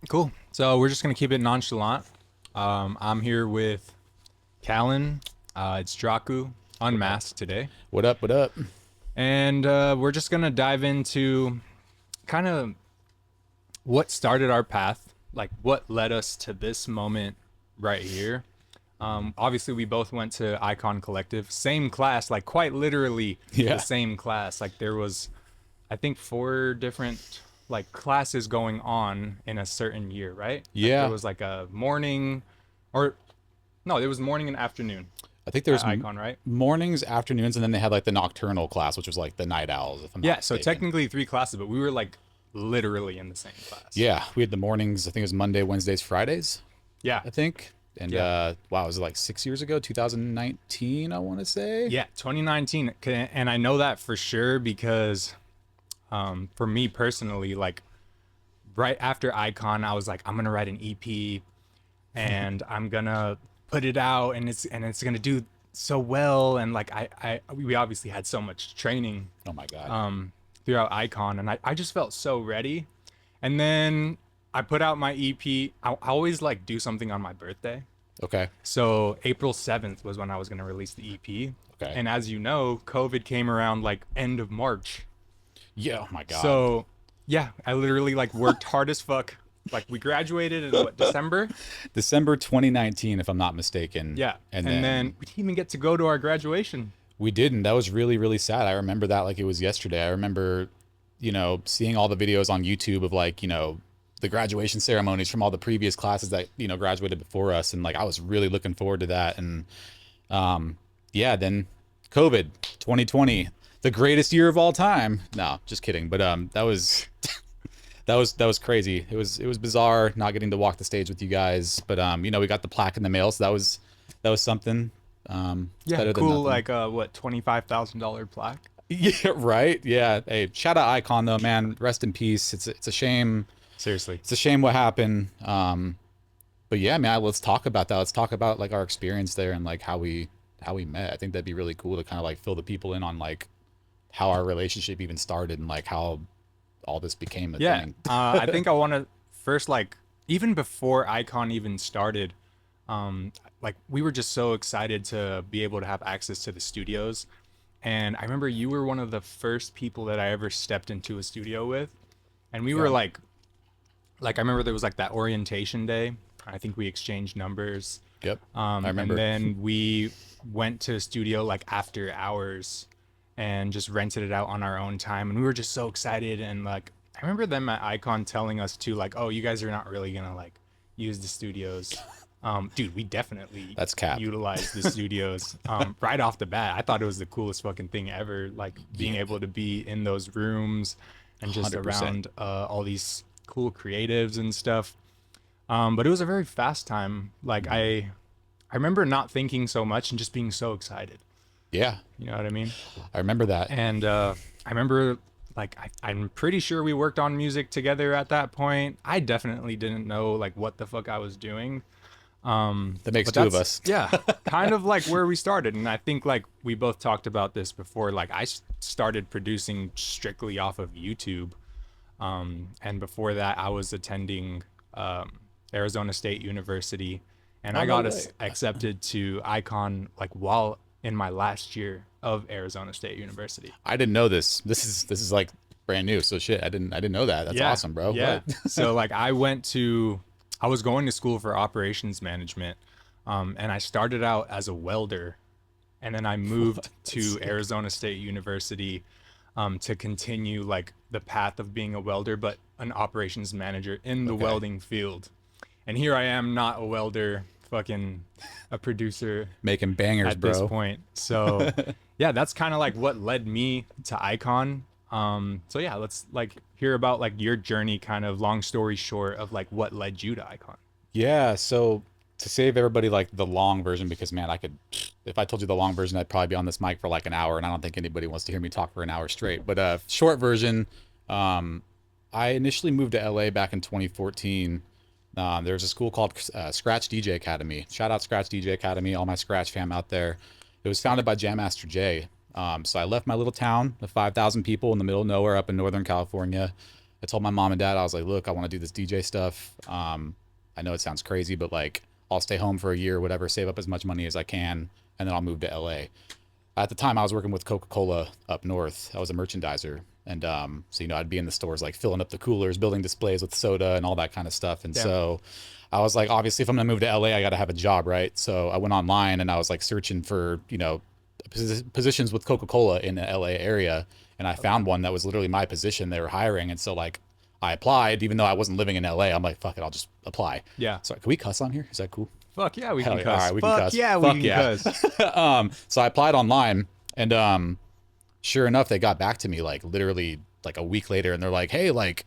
Cool. So we're just gonna keep it nonchalant. I'm here with Callen. It's DRACU Unmasked today, What up? What up? and we're just gonna dive into kind of what started our path, like what led us to this moment right here. Obviously, we both went to Icon Collective, same class, like quite literally the Yeah. same class. Like there was, I think, four different like classes going on in a certain year, right? Like there Yeah. was like a morning, or no, there was morning and afternoon I think at there's Icon, right? mornings, afternoons, and then they had like the nocturnal class, which was like the night owls, if I'm not Yeah, so mistaken. technically three classes, but we were like literally in the same class. Yeah. We had the mornings, I think it was Monday, Wednesdays, Fridays, Yeah, I think. And yeah, wow, was it like 6 years ago? 2019, I want to say. yeah. 2019, and I know that for sure because for me personally, like right after Icon, I was like, I'm gonna write an EP and I'm gonna put it out, and it's gonna do so well. And like we obviously had so much training Oh my God. throughout Icon, and I just felt so ready. And then I put out my EP. I always like do something on my birthday. Okay. So April 7th was when I was gonna release the EP. Okay. And as you know, COVID came around like end of March. Yeah. Oh my God. So yeah, I literally like worked hard as fuck. Like we graduated in what, December? December 2019, if I'm not mistaken. Yeah. And And then then we didn't even get to go to our graduation. we didn't. That was really, really sad. I remember that like it was yesterday. I remember, seeing all the videos on YouTube of like, the graduation ceremonies from all the previous classes that, graduated before us. And like, I was really looking forward to that. And yeah, then COVID 2020, the greatest year of all time. No, just kidding. But that was that was crazy. It was bizarre not getting to walk the stage with you guys. But we got the plaque in the mail, so that was something. It's Yeah, better than cool. nothing. Like what, $25,000 plaque? Yeah, right. Yeah. Hey, shout out Icon though, man. Rest in peace. It's a shame. Seriously. It's a shame what happened. But yeah, man, let's talk about that. Let's talk about like our experience there and like how we met. I think that'd be really cool to kind of like fill the people in on like how our relationship even started and like how all this became a Yeah. thing. I think I want to first, like, even before Icon even started, um, like, we were just so excited to be able to have access to the studios. And I remember you were one of the first people that I ever stepped into a studio with. And we were Yeah. like, I remember there was like that orientation day. I think we exchanged numbers. Yep. I And remember. then we went to a studio like after hours and just rented it out on our own time. And we were just so excited. And like, I remember them at Icon telling us too, like, oh, you guys are not really gonna like use the studios. Dude, we definitely That's cap. utilized the studios right off the bat. I thought it was the coolest fucking thing ever, like being Yeah. able to be in those rooms and just 100%. around all these cool creatives and stuff. But it was a very fast time. Like I remember not thinking so much and just being so excited. Yeah. You know what I mean? I remember that. And I remember like I'm pretty sure we worked on music together at that point. I definitely didn't know like what the fuck I was doing. That makes But two of that's us. yeah, kind of like where we started. And I think like we both talked about this before. Like started producing strictly off of YouTube. And before that, I was attending Arizona State University, and Oh I no got way. accepted to Icon like while in my last year of Arizona State University. I didn't know this. This is like brand new. So shit, I didn't know that. That's Yeah, awesome, bro. yeah. What? So like I was going to school for operations management, and I started out as a welder, and then I moved That's to sick. Arizona State University to continue like the path of being a welder, but an operations manager in the Okay. welding field. And here I am, not a welder, fucking a producer Making bangers, at this bro. point. So yeah, that's kind of like what led me to Icon. So yeah, let's like hear about like your journey, kind of long story short of like what led you to Icon. Yeah, so to save everybody like the long version, because man, if I told you the long version, I'd probably be on this mic for like an hour, and I don't think anybody wants to hear me talk for an hour straight. But short version, um, I initially moved to LA back in 2014. There's a school called Scratch DJ Academy. Shout out Scratch DJ Academy, all my Scratch fam out there. It was founded by Jam Master Jay. So I left my little town of 5,000 people in the middle of nowhere up in Northern California, I told my mom and dad, I was like, look, I want to do this DJ stuff. I know it sounds crazy, but like, I'll stay home for a year, whatever, save up as much money as I can, and then I'll move to LA. At the time, I was working with Coca-Cola up north. I was a merchandiser. And so, I'd be in the stores, like filling up the coolers, building displays with soda and all that kind of stuff. And so I was like, obviously, if I'm going to move to LA, I got to have a job, right? So I went online and I was like searching for, positions with Coca-Cola in the LA area. And I found one that was literally my position. They were hiring. And so like I applied, even though I wasn't living in LA. I'm like, fuck it, I'll just apply. Yeah. So can we cuss on here? Is that cool? Fuck yeah, we Hell can yeah. cuss. All right, we Fuck can cuss. yeah, Fuck we yeah. can cuss. So I applied online and sure enough, they got back to me like literally like a week later and they're like, hey, like,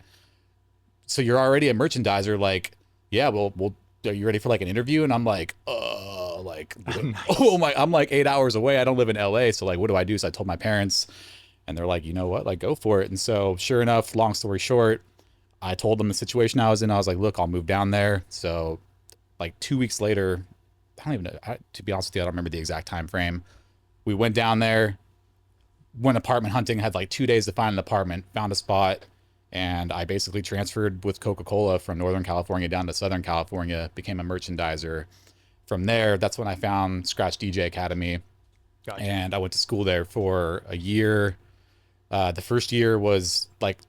so you're already a merchandiser. Like, yeah, well, are you ready for like an interview? And I'm like, Nice. oh my, I'm like 8 hours away. I don't live in LA. So like, what do I do? So I told my parents and they're like, you know what, like go for it. And so sure enough, long story short, I told them the situation I was in. I was like, look, I'll move down there. So like 2 weeks later, I don't even know, to be honest with you, I don't remember the exact time frame. We went down there, went apartment hunting, had like 2 days to find an apartment, found a spot, and I basically transferred with Coca-Cola from Northern California down to Southern California, became a merchandiser. From there, that's when I found Scratch DJ Academy. Gotcha. And I went to school there for a year. The first year was like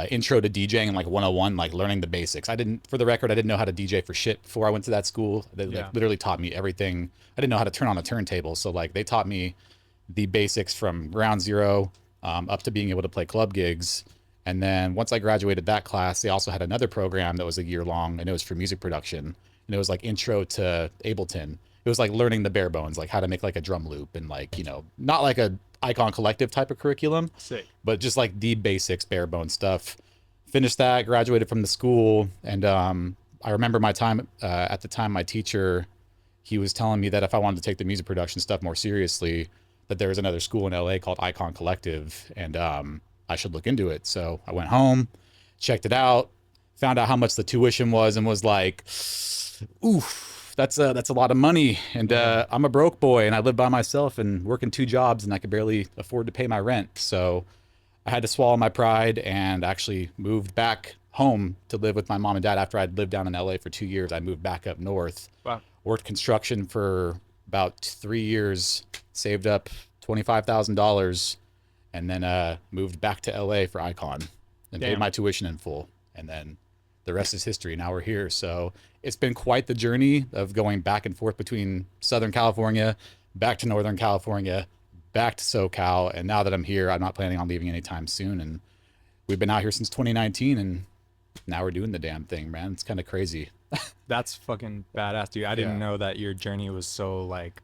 intro to DJing and like 101, like learning the basics. For the record, I didn't know how to DJ for shit before I went to that school. They like literally taught me everything. I didn't know how to turn on a turntable. So like they taught me the basics from ground zero up to being able to play club gigs. And then once I graduated that class, they also had another program that was a year long and it was for music production. And it was like intro to Ableton. It was like learning the bare bones, like how to make like a drum loop and like, not like a Icon Collective type of curriculum, Sick. but just like the basics, bare bones stuff. Finished that, graduated from the school. And I remember my time at the time, my teacher, he was telling me that if I wanted to take the music production stuff more seriously, that there was another school in LA called Icon Collective and I should look into it. So I went home, checked it out, found out how much the tuition was and was like, oof. That's a lot of money, and I'm a broke boy, and I live by myself and working 2 jobs, and I could barely afford to pay my rent. So I had to swallow my pride and actually moved back home to live with my mom and dad. After I'd lived down in LA for 2 years, I moved back up north. Wow. Worked construction for about 3 years, saved up $25,000, and then moved back to LA for Icon and paid my tuition in full, and then the rest is history. Now we're here. So it's been quite the journey of going back and forth between Southern California, back to Northern California, back to SoCal. And now that I'm here, I'm not planning on leaving anytime soon. And we've been out here since 2019 and now we're doing the damn thing, man. It's kind of crazy. That's fucking badass, dude. I didn't know that your journey was so like,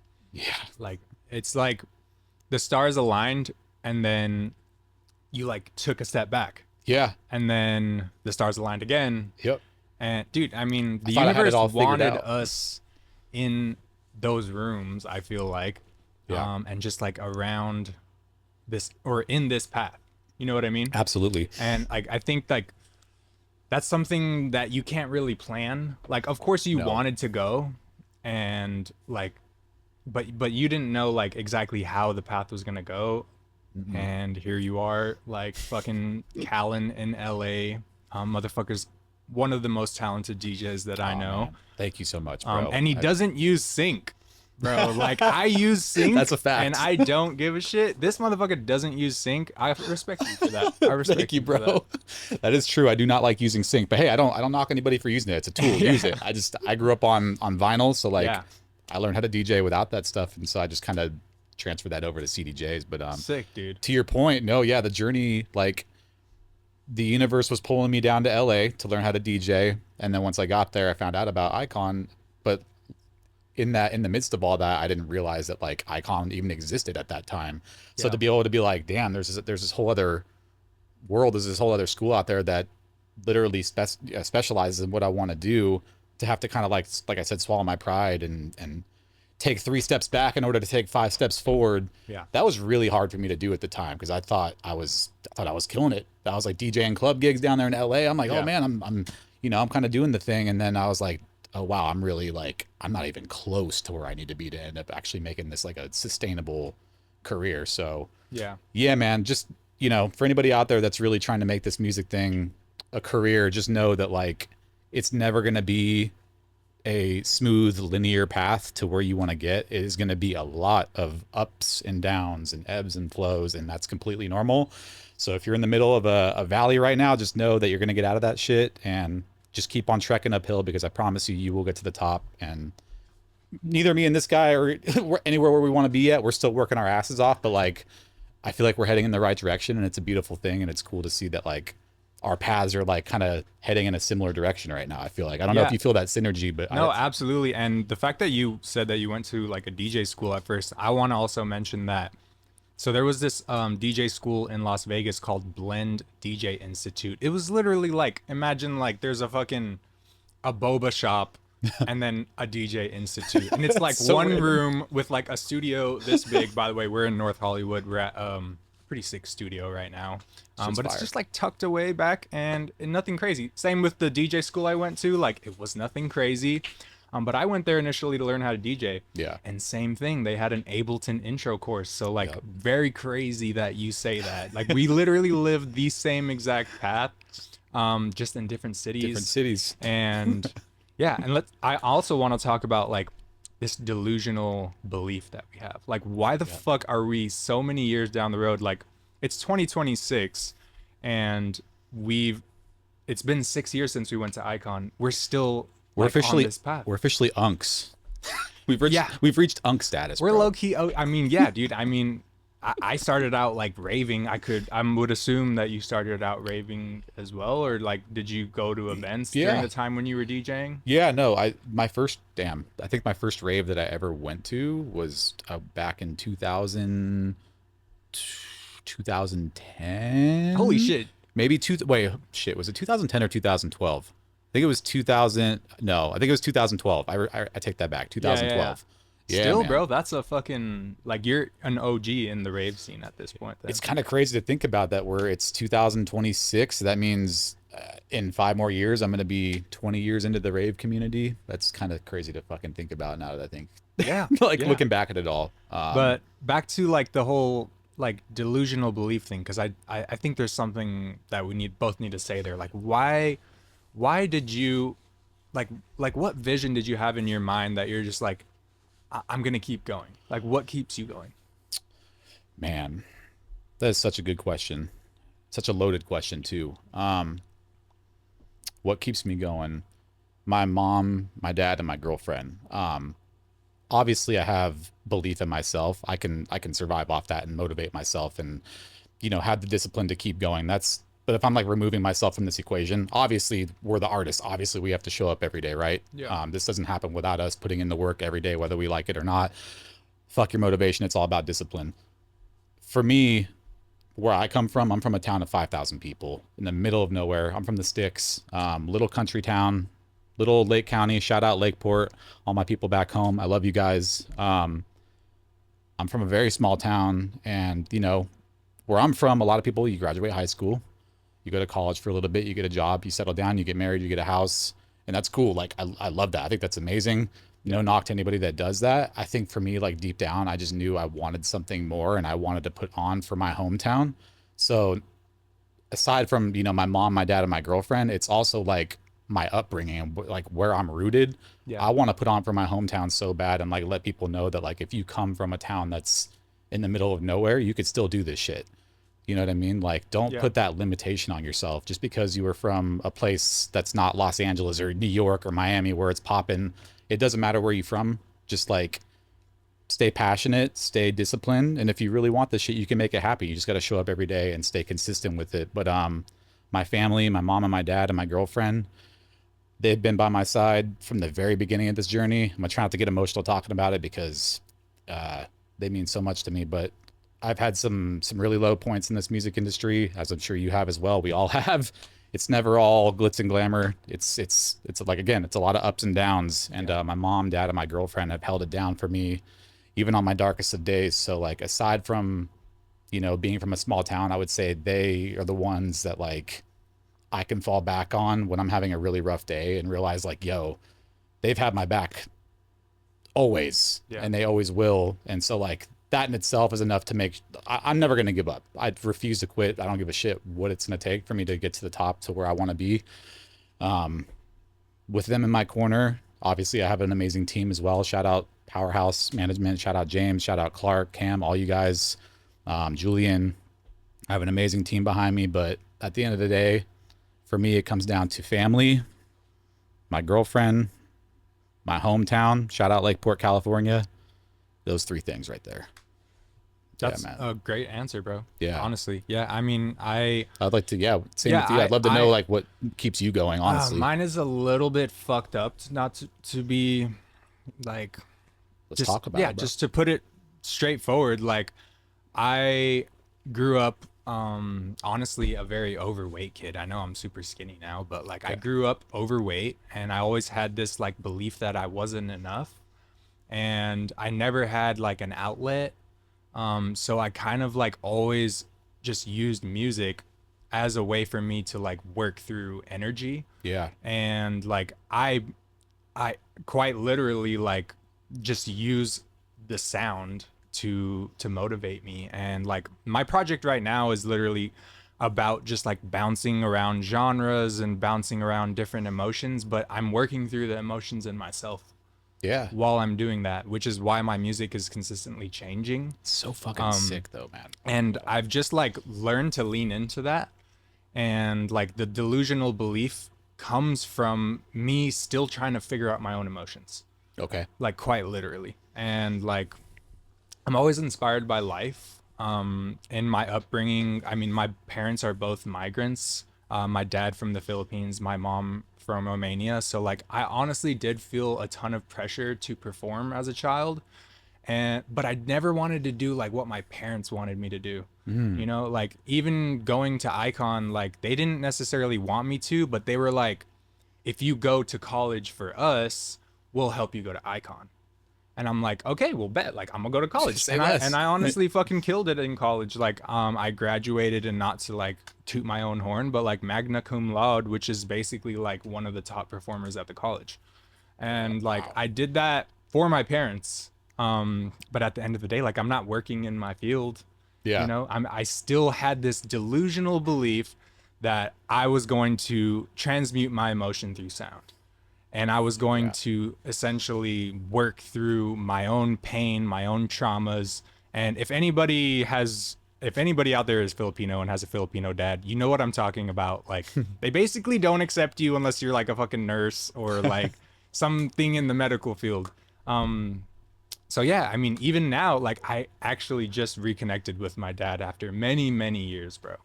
like it's like the stars aligned and then you like took a step back. Yeah. And then the stars aligned again. Yep. And dude, I mean, the I universe wanted out. us in those rooms, I feel like, and just like around this or in this path. You know what I mean? Absolutely. And I think like that's something that you can't really plan. Like, of course you wanted to go and like, but you didn't know like exactly how the path was going to go. Mm-hmm. And here you are, like fucking Callen in LA, motherfuckers, one of the most talented DJs that I know. Man. Thank you so much, bro. And he doesn't use sync, bro. Like I use sync. That's a fact. And I don't give a shit. This motherfucker doesn't use sync. I respect you for that. I respect Thank you, bro. That is true. I do not like using sync, but hey, I don't knock anybody for using it. It's a tool. Use it. I grew up on vinyl, so like I learned how to DJ without that stuff, and so I just kind of transfer that over to CDJs. But sick, dude. To your point, the journey, like the universe was pulling me down to LA to learn how to DJ, and then once I got there I found out about Icon. But in the midst of all that, I didn't realize that like Icon even existed at that time. So to be able to be like, damn, there's this whole other world, there's this whole other school out there that literally specializes in what I want to do, to have to kind of like I said, swallow my pride and take 3 steps back in order to take 5 steps forward. Yeah. That was really hard for me to do at the time, because I thought I was killing it. I was like DJing club gigs down there in LA. I'm like, oh man, I'm kind of doing the thing. And then I was like, oh wow, I'm really like, I'm not even close to where I need to be to end up actually making this like a sustainable career. So yeah, man, just, for anybody out there that's really trying to make this music thing a career, just know that like it's never going to be a smooth linear path to where you want to get. It is going to be a lot of ups and downs and ebbs and flows, and that's completely normal. So if you're in the middle of a valley right now, just know that you're going to get out of that shit and just keep on trekking uphill, because I promise you, you will get to the top. And neither me and this guy are anywhere where we want to be yet. We're still working our asses off, but like I feel like we're heading in the right direction, and it's a beautiful thing, and it's cool to see that like our paths are like kind of heading in a similar direction right now. I feel like, I don't know if Yeah. you feel that synergy, but No, absolutely. And the fact that you said that you went to like a DJ school at first, I want to also mention that. So there was this DJ school in Las Vegas called Blend DJ Institute. It was literally like, imagine like there's a boba shop and then a DJ institute. And it's like So one random. room with like a studio this big. By the way, we're in North Hollywood. We're at pretty sick studio right now. Shit's But it's fire. just like tucked away back and nothing crazy. Same with the DJ school I went to. Like it was nothing crazy. But I went there initially to learn how to DJ. Yeah. And same thing, they had an Ableton intro course. So like Yep. very crazy that you say that. Like we literally lived the same exact path, just in different cities. Different cities. And yeah, and I also want to talk about like this delusional belief that we have. Like why the fuck are we so many years down the road? Like it's 2026 and it's been 6 years since we went to Icon. We're still We're like, officially on this path. we're officially unks. Yeah. We've reached unk status. We're bro. low key. I mean, yeah, dude. I mean, I started out like raving. I would assume that you started out raving as well, or like, did you go to events during Yeah. the time when you were DJing? Yeah, no, I think my first rave that I ever went to was back in 2010. Holy shit! Maybe wait, shit, was it 2010 or 2012? I think it was 2000. No, I think it was 2012. I take that back. 2012. Yeah, Still, man. bro, that's a fucking like you're an OG in the rave scene at this point. Then. It's kind of crazy to think about that. Where it's 2026. That means in 5 more years, I'm going to be 20 years into the rave community. That's kind of crazy to fucking think about now that I think, yeah, like yeah. looking back at it all. But back to like the whole like delusional belief thing, because I think there's something that we both need to say there. Like why did you like what vision did you have in your mind that you're just like I'm gonna keep going? Like what keeps you going? Man, that is such a good question. Such a loaded question too. What keeps me going? My mom, my dad, and my girlfriend. Obviously I have belief in myself. I can survive off that and motivate myself and have the discipline to keep going. But if I'm like removing myself from this equation, obviously we're the artists. Obviously we have to show up every day, right? Yeah. This doesn't happen without us putting in the work every day, whether we like it or not. Fuck your motivation. It's all about discipline. For me, where I come from, I'm from a town of 5,000 people in the middle of nowhere. I'm from the sticks, little country town, little Lake County. Shout out Lakeport, all my people back home. I love you guys. I'm from a very small town, and where I'm from, a lot of people, you graduate high school, you go to college for a little bit, you get a job, you settle down, you get married, you get a house, and that's cool. Like I love that. I think that's amazing. No knock to anybody that does that. I think for me, like deep down, I just knew I wanted something more, and I wanted to put on for my hometown. So aside from my mom, my dad, and my girlfriend, it's also like my upbringing and like where I'm rooted. Yeah. I want to put on for my hometown so bad, and like let people know that like if you come from a town that's in the middle of nowhere, you could still do this shit. You know what I mean? Like, don't Yeah. put that limitation on yourself just because you were from a place that's not Los Angeles or New York or Miami where it's popping. It doesn't matter where you're from. Just like stay passionate, stay disciplined, and if you really want this shit, you can make it happen. You just got to show up every day and stay consistent with it. But my family, my mom and my dad and my girlfriend, they've been by my side from the very beginning of this journey. I'm gonna try not to get emotional talking about it because they mean so much to me. But I've had some really low points in this music industry, as I'm sure you have as well. We all have. It's never all glitz and glamour. It's like, again, it's a lot of ups and downs. And my mom, dad, and my girlfriend have held it down for me, even on my darkest of days. So like, aside from being from a small town, I would say they are the ones that like I can fall back on when I'm having a really rough day and realize like, yo, they've had my back always, Yeah. and they always will. And so like that in itself is enough to make, I'm never going to give up. I refuse to quit. I don't give a shit what it's going to take for me to get to the top to where I want to be. With them in my corner, obviously I have an amazing team as well. Shout out Powerhouse Management. Shout out James. Shout out Clark, Cam, all you guys. Julian. I have an amazing team behind me. But at the end of the day, for me, it comes down to family, my girlfriend, my hometown. Shout out Lakeport, California. Those three things right there. That's a great answer, bro. Yeah. Honestly. Yeah. I mean, I'd like to, same with you. I'd love to know like what keeps you going, honestly. Mine is a little bit fucked up, not to be like, let's talk about it, bro. Just to put it straightforward. Like, I grew up, honestly, a very overweight kid. I know I'm super skinny now, but like I grew up overweight, and I always had this like belief that I wasn't enough, and I never had like an outlet. So I kind of like always just used music as a way for me to like work through energy. Yeah. And like I quite literally like just use the sound to motivate me. And like my project right now is literally about just like bouncing around genres and bouncing around different emotions, but I'm working through the emotions in myself. Yeah. While I'm doing that, which is why my music is consistently changing. It's so fucking sick though, man. And I've just like learned to lean into that. And like the delusional belief comes from me still trying to figure out my own emotions. Okay. Like quite literally. And like I'm always inspired by life. In my upbringing, I mean, my parents are both migrants. My dad from the Philippines, my mom from Romania. So like I honestly did feel a ton of pressure to perform as a child, but I never wanted to do like what my parents wanted me to do. You know, like even going to Icon, like they didn't necessarily want me to, but they were like, if you go to college for us, we'll help you go to Icon. And I'm like, okay, well, bet. Like, I'm gonna go to college. And I honestly fucking killed it in college. Like, I graduated, and not to like toot my own horn, but like magna cum laude, which is basically like one of the top performers at the college. And like, I did that for my parents. But at the end of the day, like, I'm not working in my field. Yeah. You know, I still had this delusional belief that I was going to transmute my emotion through sound. And I was going to essentially work through my own pain, my own traumas. And if anybody out there is Filipino and has a Filipino dad, you know what I'm talking about. Like, they basically don't accept you unless you're like a fucking nurse or like something in the medical field. So yeah, I mean, even now, like I actually just reconnected with my dad after many, many years, bro,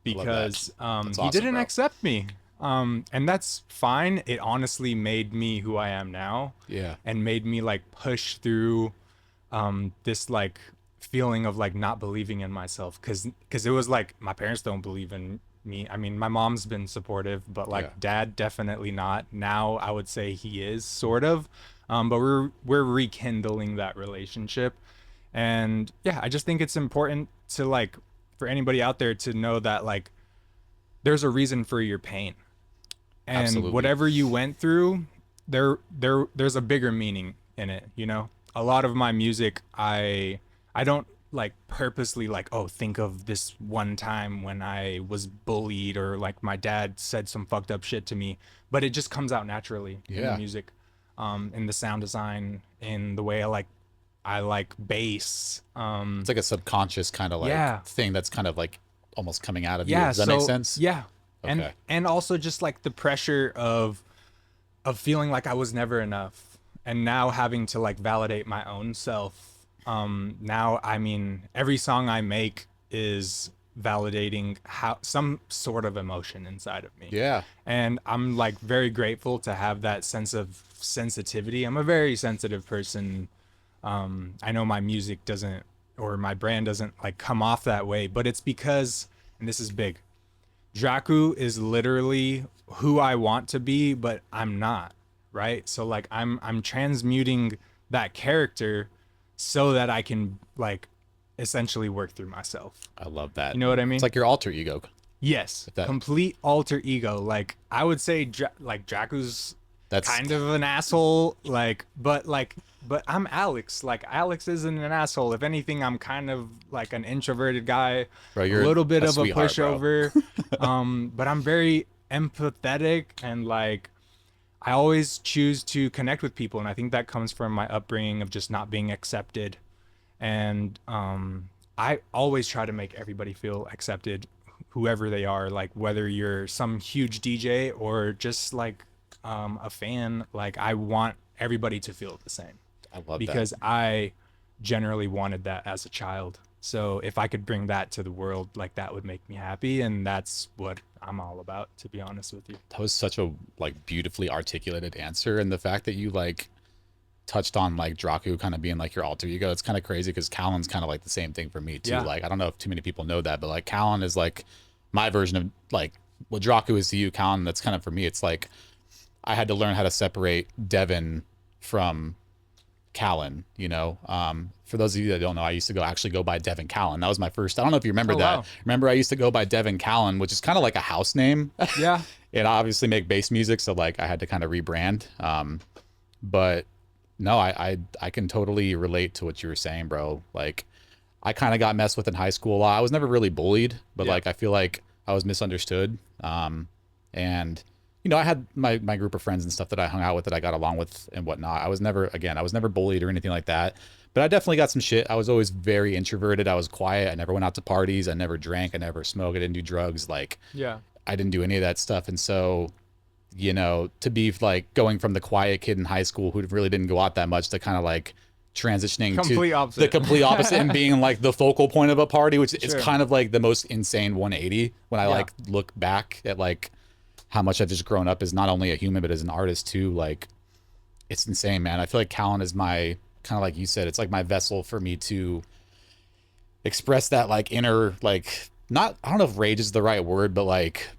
because he didn't accept me. And that's fine. It honestly made me who I am now. Yeah. And made me like push through this like feeling of like not believing in myself, cuz it was like my parents don't believe in me. I mean, my mom's been supportive, but like dad definitely not. Now I would say he is sort of. But we're rekindling that relationship. And yeah, I just think it's important to like for anybody out there to know that like there's a reason for your pain. And Absolutely. Whatever you went through, there's a bigger meaning in it, you know? A lot of my music, I don't like purposely like, oh, think of this one time when I was bullied or like my dad said some fucked up shit to me, but it just comes out naturally in the music, in the sound design, in the way I like bass. It's like a subconscious kind of like thing that's kind of like almost coming out of you. Does that make sense? Yeah. Okay. And also just like the pressure of feeling like I was never enough, and now having to like validate my own self. Now, I mean, every song I make is validating some sort of emotion inside of me. Yeah. And I'm like very grateful to have that sense of sensitivity. I'm a very sensitive person. I know my music doesn't, or my brand doesn't like come off that way, but it's because, and this is big, DRACU is literally who I want to be, but I'm not, right? So like I'm transmuting that character so that I can like essentially work through myself. I love that. You know what I mean? It's like your alter ego. Yes. Complete alter ego. Like I would say like DRACU's kind of an asshole, like, but like but I'm Alex. Like Alex isn't an asshole. If anything, I'm kind of like an introverted guy, Bro, a you're little bit a of a sweetheart, bro. pushover. But I'm very empathetic and like I always choose to connect with people, and I think that comes from my upbringing of just not being accepted. And I always try to make everybody feel accepted, whoever they are. Like whether you're some huge DJ or just like a fan, like I want everybody to feel the same I love that. because I generally wanted that as a child. So if I could bring that to the world, like that would make me happy, and that's what I'm all about, to be honest with you. That was such a like beautifully articulated answer, and the fact that you like touched on like DRACU kind of being like your alter ego, it's kind of crazy because Callen's kind of like the same thing for me too. Yeah. Like I don't know if too many people know that, but like Callen is like my version of like what DRACU is to you, Callen. That's kind of for me. It's like I had to learn how to separate Devin from Callen, you know. For those of you that don't know, I used to actually go by Devin Callen. That was my first. I don't know if you remember Oh, that. wow. Remember, I used to go by Devin Callen, which is kind of like a house name. Yeah. And I obviously make bass music, so like I had to kind of rebrand. But no, I can totally relate to what you were saying, bro. Like I kind of got messed with in high school a lot. I was never really bullied, but Yeah. like I feel like I was misunderstood. And you know, I had my group of friends and stuff that I hung out with that I got along with and whatnot. I was never bullied or anything like that. But I definitely got some shit. I was always very introverted. I was quiet. I never went out to parties. I never drank. I never smoked. I didn't do drugs. Like Yeah. I didn't do any of that stuff. And so, you know, to be like going from the quiet kid in high school who really didn't go out that much to kind of like transitioning Complete to opposite. the complete opposite and being like the focal point of a party, which is Sure. kind of like the most insane 180 when I Yeah. like look back at like how much I've just grown up as not only a human, but as an artist too. Like it's insane, man. I feel like Callen is my kind of like you said, it's like my vessel for me to express that like inner, like not, I don't know if rage is the right word, but like,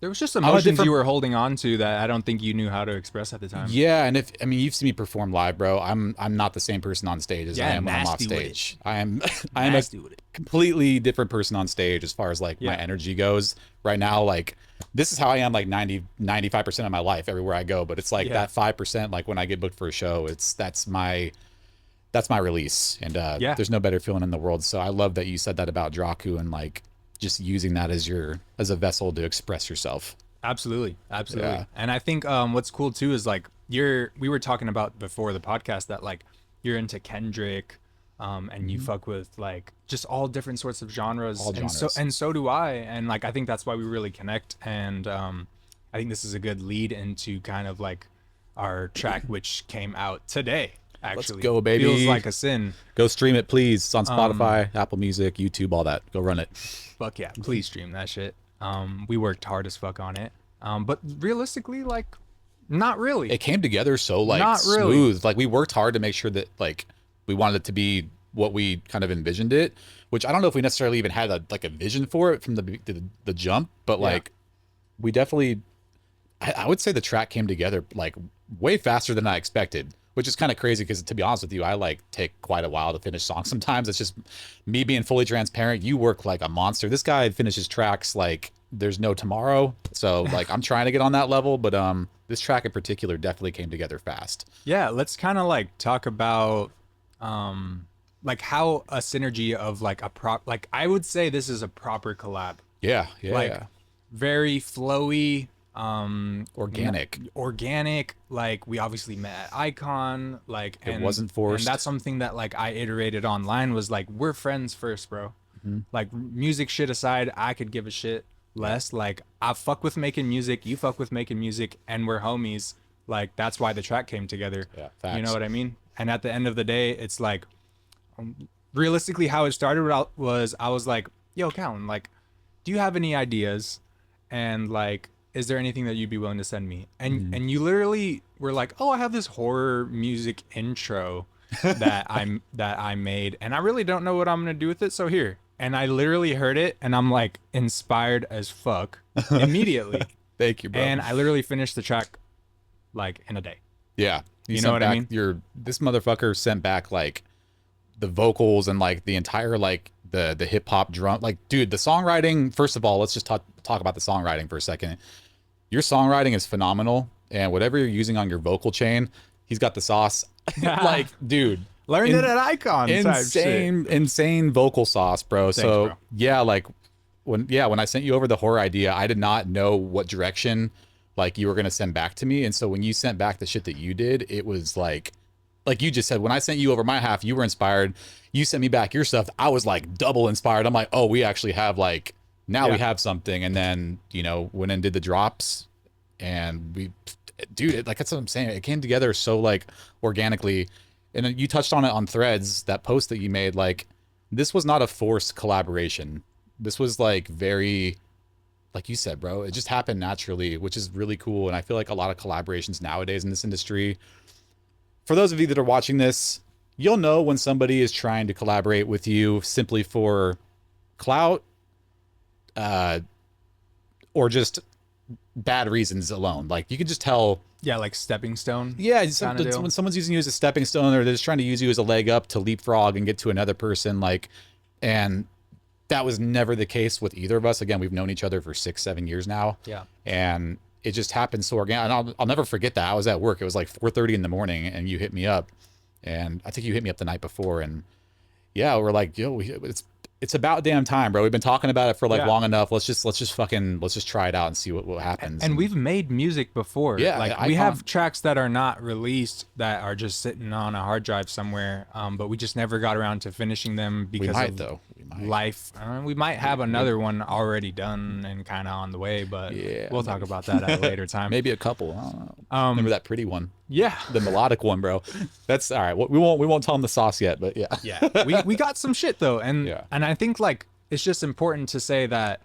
There was just a emotions different- you were holding on to that I don't think you knew how to express at the time. yeah. And if, I mean, you've seen me perform live, bro. I'm not the same person on stage as I Yeah, am when I'm off nasty with stage. I am I am a Nasty with it. completely different person on stage as far as like my Yeah. energy goes right now. Like this is how I am like 95% of my life everywhere I go. But it's like Yeah. that 5%, like when I get booked for a show, that's my release. And Yeah. there's no better feeling in the world. So I love that you said that about DRACU and like just using that as a vessel to express yourself. Absolutely. Absolutely. Yeah. And I think what's cool too is like we were talking about before the podcast that like you're into Kendrick and you fuck with like just all different sorts of genres. All And genres. so do I. And like I think that's why we really connect. And I think this is a good lead into kind of like our track which came out today. Actually, go, baby. Feels like a sin. Go stream it, please. It's on Spotify, Apple Music, YouTube, all that. Go run it. Fuck yeah, please stream that shit. We worked hard as fuck on it. But realistically, like, not really. It came together so like Not really. smooth. Like we worked hard to make sure that like we wanted it to be what we kind of envisioned it, which I don't know if we necessarily even had a vision for it from the jump, but Yeah. like we definitely, I would say the track came together like way faster than I expected, which is kind of crazy because to be honest with you, I like take quite a while to finish songs. Sometimes it's just me being fully transparent. You work like a monster. This guy finishes tracks like there's no tomorrow. So like I'm trying to get on that level, but this track in particular definitely came together fast. Yeah, let's kind of like talk about like how a synergy of like like I would say this is a proper collab. Yeah, Like very flowy, organic. Like we obviously met at Icon, like It wasn't forced. And that's something that like I iterated online was like we're friends first, bro. Like music shit aside, I could give a shit less. Like I fuck with making music, you fuck with making music, and we're homies. Like that's why the track came together. Yeah, You facts. know what I mean? And at the end of the day, it's like realistically how it started was I was like, yo, Callen, like, do you have any ideas? And like, is there anything that you'd be willing to send me? And you literally were like, oh, I have this horror music intro that I made, and I really don't know what I'm gonna do with it. So here. And I literally heard it, and I'm like inspired as fuck immediately. Thank you, bro. And I literally finished the track like in a day. Yeah. You know sent what I back mean? This motherfucker sent back like the vocals and like the entire like the hip hop drum. Like, dude, the songwriting, first of all, let's just talk about the songwriting for a second. Your songwriting is phenomenal, and whatever you're using on your vocal chain, he's got the sauce. Like, dude, Learned it at Icon type shit. insane vocal sauce, bro. Thanks, So bro. yeah, like when I sent you over the horror idea, I did not know what direction like you were gonna send back to me. And so when you sent back the shit that you did, it was like you just said, when I sent you over my half, you were inspired. You sent me back your stuff. I was like double inspired. I'm like, oh, we actually have like now we have something. And then, you know, went and did the drops and dude, like that's what I'm saying. It came together so like organically. And then you touched on it on Threads, that post that you made. Like, this was not a forced collaboration. This was like very, like you said, bro, it just happened naturally, which is really cool. And I feel like a lot of collaborations nowadays in this industry, for those of you that are watching this, you'll know when somebody is trying to collaborate with you simply for clout, or just bad reasons alone. Like you can just tell. Yeah, like stepping stone. Yeah, when someone's using you as a stepping stone, or they're just trying to use you as a leg up to leapfrog and get to another person, like, and that was never the case with either of us. Again, we've known each other for 6-7 years now. Yeah. And it just happened so organic. And I'll never forget that. I was at work. It was like 4:30 in the morning, and you hit me up, and I think you hit me up the night before, and yeah, we're like, yo, it's about damn time, bro. We've been talking about it for like long enough. Let's just try it out and see what happens. And we've made music before. Yeah, like we have tracks that are not released that are just sitting on a hard drive somewhere. But we just never got around to finishing them because of life. We might have another one already done and kind of on the way, but we'll talk about that at a later time. Maybe a couple. I don't know. Remember that pretty one? Yeah, the melodic one, bro. That's all right. We won't tell them the sauce yet, but yeah. Yeah, we got some shit though, and I think like it's just important to say that,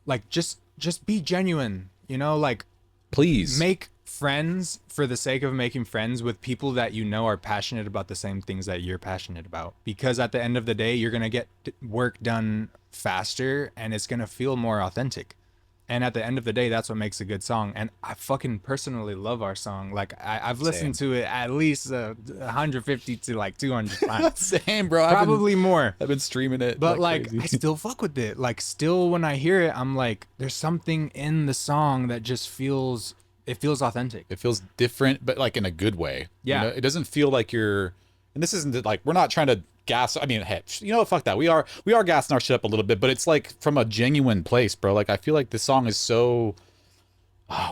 like, just be genuine, you know, like, please make friends for the sake of making friends with people that you know are passionate about the same things that you're passionate about, because at the end of the day, you're gonna get work done faster and it's gonna feel more authentic. And at the end of the day, that's what makes a good song. And I fucking personally love our song. Like I've listened to it at least 150 to like 200 times. Same, bro. Probably more. I've been streaming it. But like I still fuck with it. Like still when I hear it, I'm like, there's something in the song that just feels authentic. It feels different, but like in a good way. Yeah. You know, it doesn't feel like you're, and this isn't like, we're not trying to gas. I mean, hey, you know, fuck that. We are gassing our shit up a little bit, but it's like from a genuine place, bro. Like I feel like this song is so,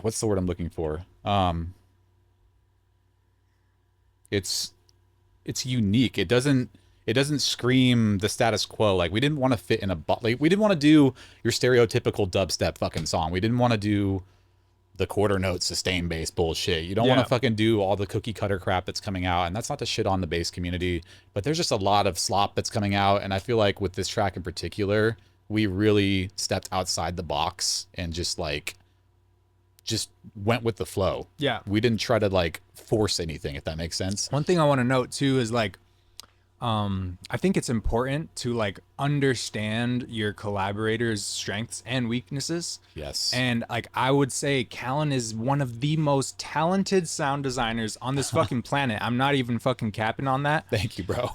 what's the word I'm looking for? It's unique. It doesn't scream the status quo. Like we didn't want to fit in like we didn't want to do your stereotypical dubstep fucking song. We didn't want to do the quarter note sustain bass bullshit. You don't want to fucking do all the cookie cutter crap that's coming out. And that's not to shit on the bass community, but there's just a lot of slop that's coming out. And I feel like with this track in particular, we really stepped outside the box and just went with the flow. Yeah. We didn't try to like force anything, if that makes sense. One thing I want to note too is like, I think it's important to like understand your collaborators' strengths and weaknesses. Yes. And like I would say Callen is one of the most talented sound designers on this fucking planet. I'm not even fucking capping on that. Thank you, bro.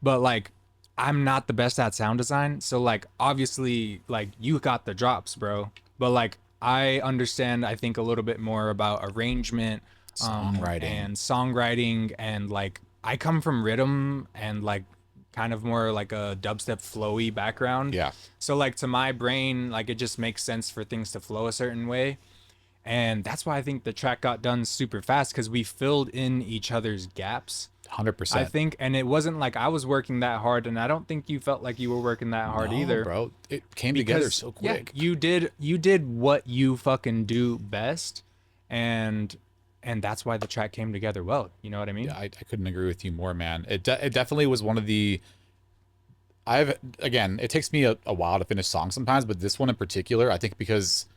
But like I'm not the best at sound design. So like obviously like you got the drops, bro. But like I understand, I think a little bit more about arrangement, songwriting and like I come from rhythm and like kind of more like a dubstep flowy background. Yeah. So like to my brain, like it just makes sense for things to flow a certain way. And that's why I think the track got done super fast, because we filled in each other's gaps. 100%. I think, and it wasn't like I was working that hard, and I don't think you felt like you were working that hard either, bro. It came together so quick. Yeah, you did what you fucking do best, and that's why the track came together well. You know what I mean? Yeah, I couldn't agree with you more, man. It definitely was one of the. Again, it takes me a while to finish songs sometimes, but this one in particular, I think because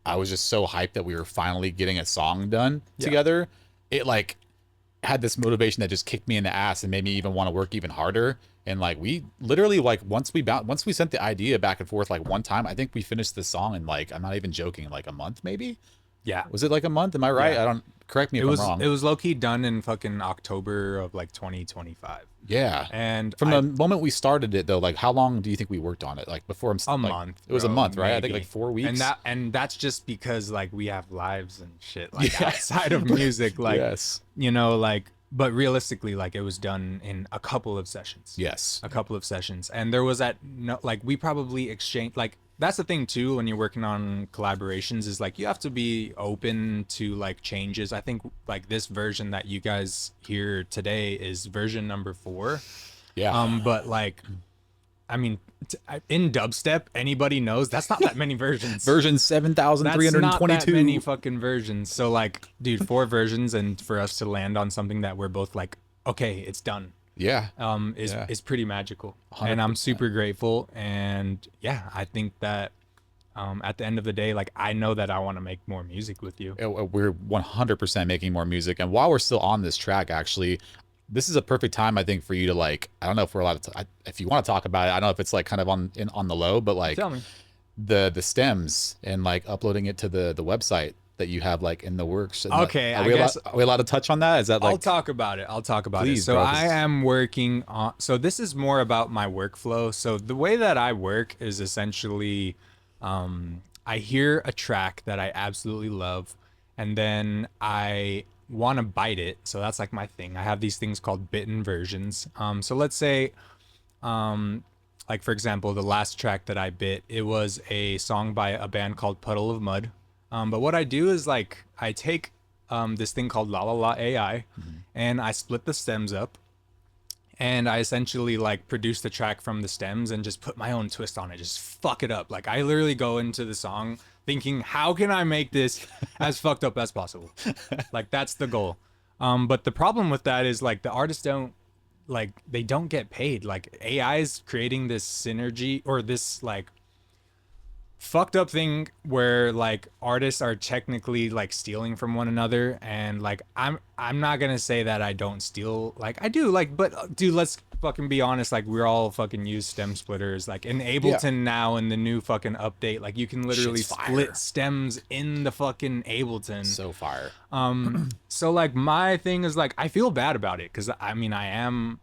I was just so hyped that we were finally getting a song done together, it like had this motivation that just kicked me in the ass and made me even want to work even harder. And like we literally like once we sent the idea back and forth like one time, I think we finished this song in like, I'm not even joking, like a month maybe. Yeah. Was it like a month? Am I right? Yeah. Correct me if I'm wrong. It was low-key done in fucking October of like 2025. Yeah. And from the moment we started it though, like how long do you think we worked on it? Like before a month. It was a month, right? Maybe. I think like 4 weeks. And that's just because like we have lives and shit like outside of music. Like, you know, like but realistically, like it was done in a couple of sessions. Yes. A couple of sessions, and there was that no, like we probably exchanged like that's the thing too when you're working on collaborations is like you have to be open to like changes. I think like this version that you guys hear today is version number 4. Yeah. But like I mean, in dubstep, anybody knows that's not that many versions. Version That's not that 7,322. many fucking versions. So like, dude, 4 versions, and for us to land on something that we're both like, okay, it's done. Yeah. Is pretty magical, and I'm 100%. super grateful. And yeah, I think that at the end of the day, like I know that I want to make more music with you. We're 100% making more music. And while we're still on this track, actually, this is a perfect time, I think, for you to like, I don't know if we're allowed to, if you want to talk about it, I don't know if it's like kind of on the low, but like Tell me. the stems and like uploading it to the website that you have like in the works. And, Okay, like, I guess are we allowed to touch on that? Is that like, I'll talk about it. I'll talk about it. Please, So bro, I am working on. So this is more about my workflow. So the way that I work is essentially, I hear a track that I absolutely love, and then I want to bite it. So that's like my thing. I have these things called bitten versions. So let's say, like for example, the last track that I bit, it was a song by a band called Puddle of Mud. But what I do is like I take this thing called La La La AI, and I split the stems up, and I essentially like produce the track from the stems and just put my own twist on it, just fuck it up. Like I literally go into the song thinking, how can I make this as fucked up as possible? Like that's the goal. But the problem with that is like the artists don't like they don't get paid. Like AI is creating this synergy or this like fucked up thing where like artists are technically like stealing from one another, and like I'm not gonna say that I don't steal, like I do, like, but dude, let's fucking be honest, like we're all fucking use stem splitters, like in Ableton now in the new fucking update, like you can literally Shit's fire. split stems in the fucking Ableton. so fire? So like my thing is like I feel bad about it because I mean I am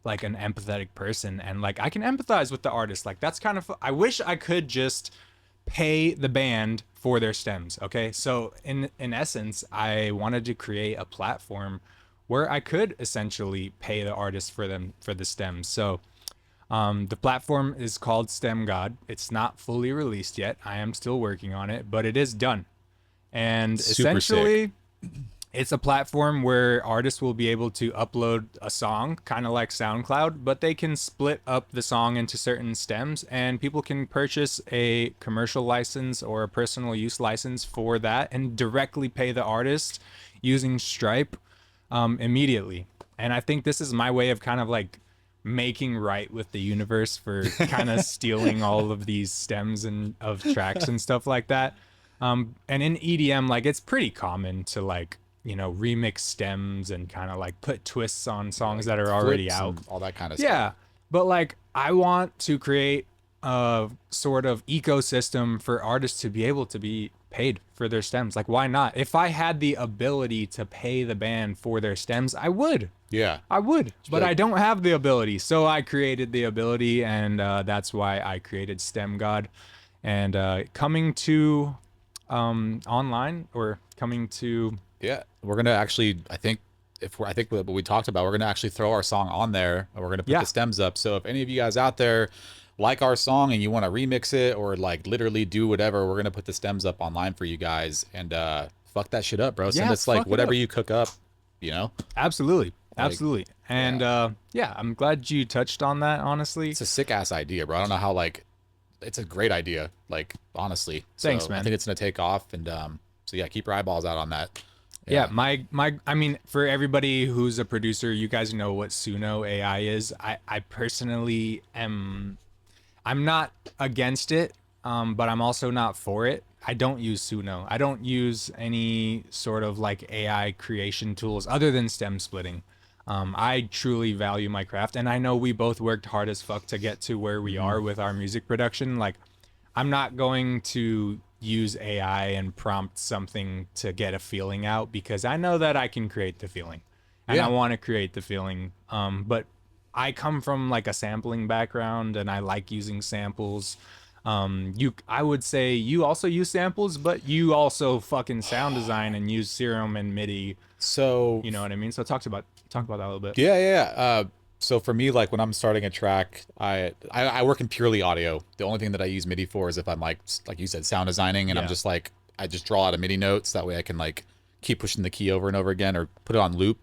like an empathetic person, and like I can empathize with the artist. Like that's kind of I wish I could just pay the band for their stems. Okay, so in essence, I wanted to create a platform where I could essentially pay the artist for them for the stems. So the platform is called Stem God. It's not fully released yet. I am still working on it, but it is done. And Super essentially it's a platform where artists will be able to upload a song, kind of like SoundCloud, but they can split up the song into certain stems, and people can purchase a commercial license or a personal use license for that and directly pay the artist using Stripe immediately. And I think this is my way of kind of like making right with the universe for kind of stealing all of these stems and of tracks and stuff like that. And in EDM, like it's pretty common to like, you know, remix stems and kind of like put twists on songs that are already Flips out. and all that kind of stuff. Yeah. But like I want to create a sort of ecosystem for artists to be able to be paid for their stems. Like why not? If I had the ability to pay the band for their stems, I would. Yeah. I would, but like- I don't have the ability. So I created the ability, and that's why I created Stem God. And coming to online, or coming to Yeah, we're gonna actually. I think what we talked about, we're gonna actually throw our song on there, and we're gonna put Yeah. the stems up. So if any of you guys out there like our song and you want to remix it or like literally do whatever, we're gonna put the stems up online for you guys, and fuck that shit up, bro. Send Yeah, us like fuck it whatever up. you cook up, you know. Absolutely. Absolutely. And yeah, I'm glad you touched on that, honestly. It's a sick ass idea, bro. I don't know how like. It's a great idea, like honestly. Thanks, So man. I think it's gonna take off, and so yeah, keep your eyeballs out on that. Yeah, my I mean, for everybody who's a producer, you guys know what Suno AI is. I personally am I'm not against it, but I'm also not for it. I don't use Suno. I don't use any sort of like AI creation tools other than stem splitting. I truly value my craft, and I know we both worked hard as fuck to get to where we are with our music production. Like, I'm not going to use AI and prompt something to get a feeling out, because I know that I can create the feeling, and Yeah. I want to create the feeling. But I come from like a sampling background, and I like using samples. I would say you also use samples, but you also fucking sound design and use Serum and MIDI. So You know what I mean? So talk about that a little bit. yeah. So for me, like when I'm starting a track, I work in purely audio. The only thing that I use MIDI for is if I'm like you said, sound designing, and I'm Yeah. just like I just draw out a MIDI notes. That way I can like keep pushing the key over and over again, or put it on loop.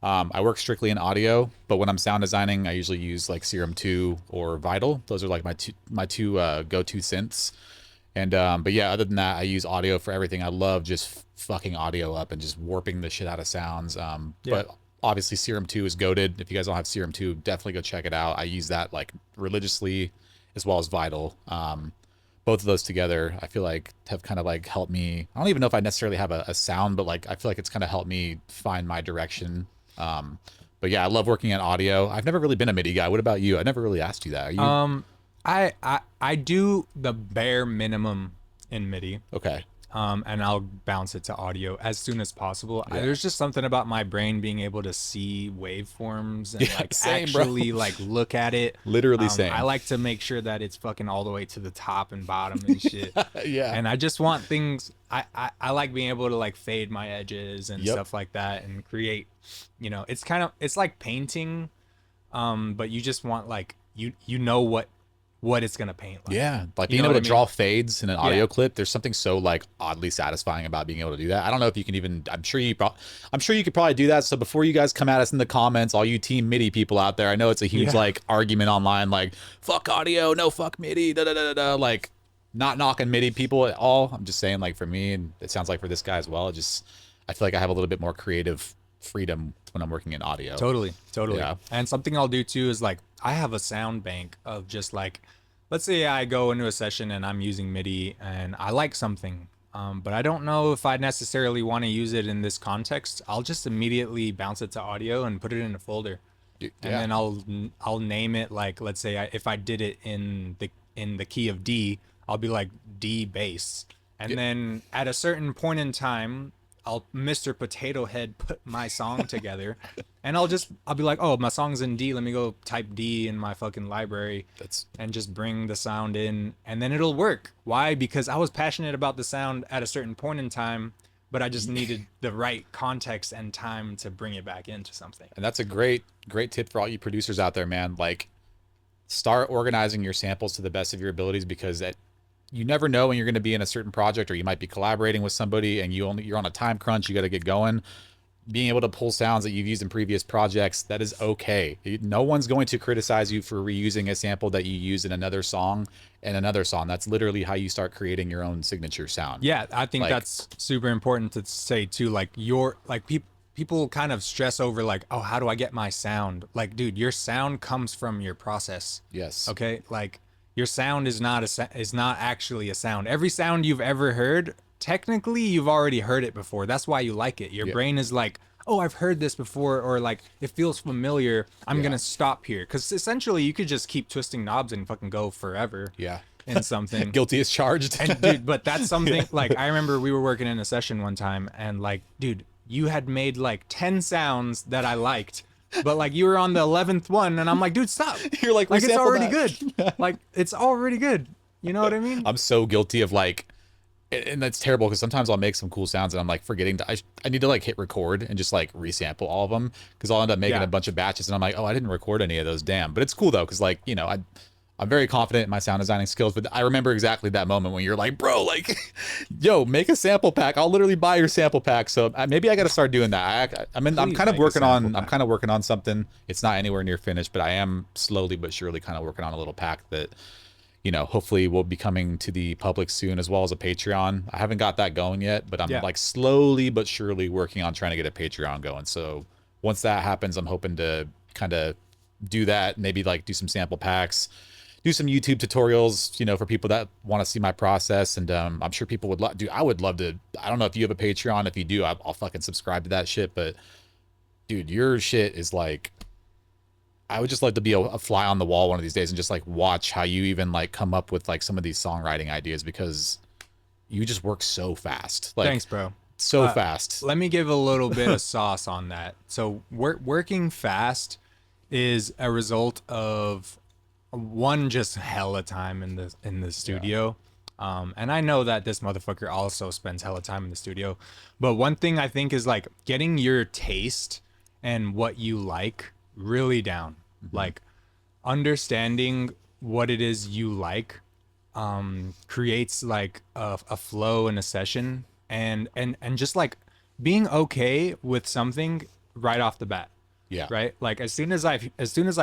I work strictly in audio, but when I'm sound designing, I usually use like Serum 2 or Vital. Those are like my two go-to synths. And but yeah, other than that, I use audio for everything. I love just fucking audio up and just warping the shit out of sounds. Yeah. But obviously Serum 2 is goated. If you guys don't have Serum 2, definitely go check it out. I use that like religiously, as well as Vital. Both of those together, I feel like have kind of like helped me. I don't even know if I necessarily have a sound, but like I feel like it's kind of helped me find my direction. Um, but yeah, I love working on audio. I've never really been a MIDI guy. What about you? I never really asked you that. Are you I do the bare minimum in MIDI. okay? And I'll bounce it to audio as soon as possible. Yeah. There's just something about my brain being able to see waveforms and Yeah, like same, bro. actually like look at it. Literally same. I like to make sure that it's fucking all the way to the top and bottom and shit. Yeah. And I just want things. I like being able to like fade my edges and Yep. stuff like that and create. You know, it's like painting, but you just want like you know what it's gonna paint like. Yeah, like You being know able to what I mean? draw fades in an audio Yeah. clip. There's something so like oddly satisfying about being able to do that. I don't know if you can even. I'm sure you could probably do that. So before you guys come at us in the comments, all you Team MIDI people out there, I know it's a huge Yeah. like argument online, like fuck audio, no fuck MIDI, da da da da da. Like not knocking MIDI people at all. I'm just saying like for me, and it sounds like for this guy as well. I feel like I have a little bit more creative freedom when I'm working in audio. Totally. Yeah. And something I'll do too is like I have a sound bank of just like, let's say I go into a session and I'm using MIDI and I like something, but I don't know if I necessarily want to use it in this context. I'll just immediately bounce it to audio and put it in a folder, and Yeah. then I'll name it like, let's say if I did it in the key of D, I'll be like D bass, and then at a certain point in time, I'll Mr. Potato Head put my song together, and I'll be like, oh, my song's in D. Let me go type D in my fucking library That's and just bring the sound in, and then it'll work. Why? Because I was passionate about the sound at a certain point in time, but I just needed the right context and time to bring it back into something. And that's a great tip for all you producers out there, man. Like start organizing your samples to the best of your abilities, because you never know when you're going to be in a certain project, or you might be collaborating with somebody and you're on a time crunch, you got to get going. Being able to pull sounds that you've used in previous projects, that is okay. No one's going to criticize you for reusing a sample that you use in another song and another song. That's literally how you start creating your own signature sound. Yeah, I think Like- that's super important to say too. Like people kind of stress over like, oh, how do I get my sound? Like, dude, your sound comes from your process. Yes. Okay, like your sound is not actually a sound. Every sound you've ever heard, technically you've already heard it before. That's why you like it. Your Yeah. brain is like, oh, I've heard this before, or like it feels familiar. I'm Yeah. gonna stop here, because essentially you could just keep twisting knobs and fucking go forever Yeah. in something. Guilty as charged. And dude, but that's something like I remember we were working in a session one time, and like, dude, you had made like 10 sounds that I liked, but like you were on the 11th one, and I'm like, dude, stop. You're like, it's resample already that. good. Like it's already good. You know what I mean? I'm so guilty of like, and that's terrible because sometimes I'll make some cool sounds and I'm like forgetting to, I need to like hit record and just like resample all of them, because I'll end up making Yeah. a bunch of batches and I'm like, oh, I didn't record any of those. Damn. But it's cool though, because like, I'm very confident in my sound designing skills, but I remember exactly that moment when you're like, bro, like, yo, make a sample pack. I'll literally buy your sample pack. So maybe I got to start doing that. I'm Please kind of make a working on, sample I'm pack. kind of working on something. It's not anywhere near finished, but I am slowly but surely kind of working on a little pack that, hopefully will be coming to the public soon, as well as a Patreon. I haven't got that going yet, but I'm Yeah. like slowly but surely working on trying to get a Patreon going. So once that happens, I'm hoping to kind of do that, maybe like do some sample packs, do some YouTube tutorials, for people that want to see my process. And I'm sure people would dude, I would love to. I don't know if you have a Patreon. If you do, I'll fucking subscribe to that shit. But dude, your shit is like, I would just like to be a fly on the wall one of these days and just like watch how you even like come up with like some of these songwriting ideas, because you just work so fast. Like, Thanks, bro. so fast. Let me give a little bit of sauce on that. So working fast is a result of one, just hella time in the studio. And I know that this motherfucker also spends hella time in the studio. But one thing I think is like getting your taste and what you like really down. Mm-hmm. Like understanding what it is you like creates like a flow in a session, and just like being okay with something right off the bat, Yeah. right? Like as soon as I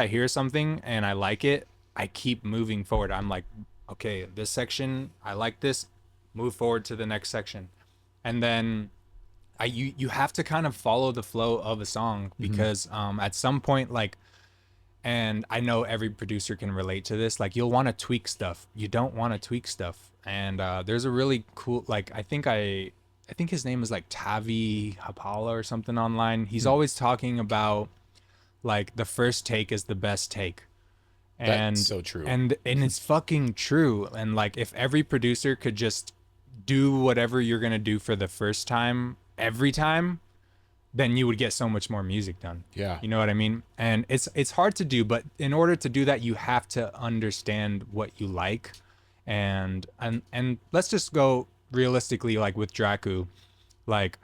hear something and I like it, I keep moving forward. I'm like, okay, this section, I like this, move forward to the next section. And then you have to kind of follow the flow of a song, Mm-hmm. because at some point, like, and I know every producer can relate to this, like you'll want to tweak stuff. You don't want to tweak stuff. And there's a really cool, like, I think his name is like Tavi Hapala or something online. He's always talking about like the first take is the best take. That's and so true. and it's fucking true. And like if every producer could just do whatever you're gonna do for the first time every time, then you would get so much more music done. Yeah. You know what I mean? And it's hard to do, but in order to do that, you have to understand what you like. And let's just go realistically, like with DRACU, like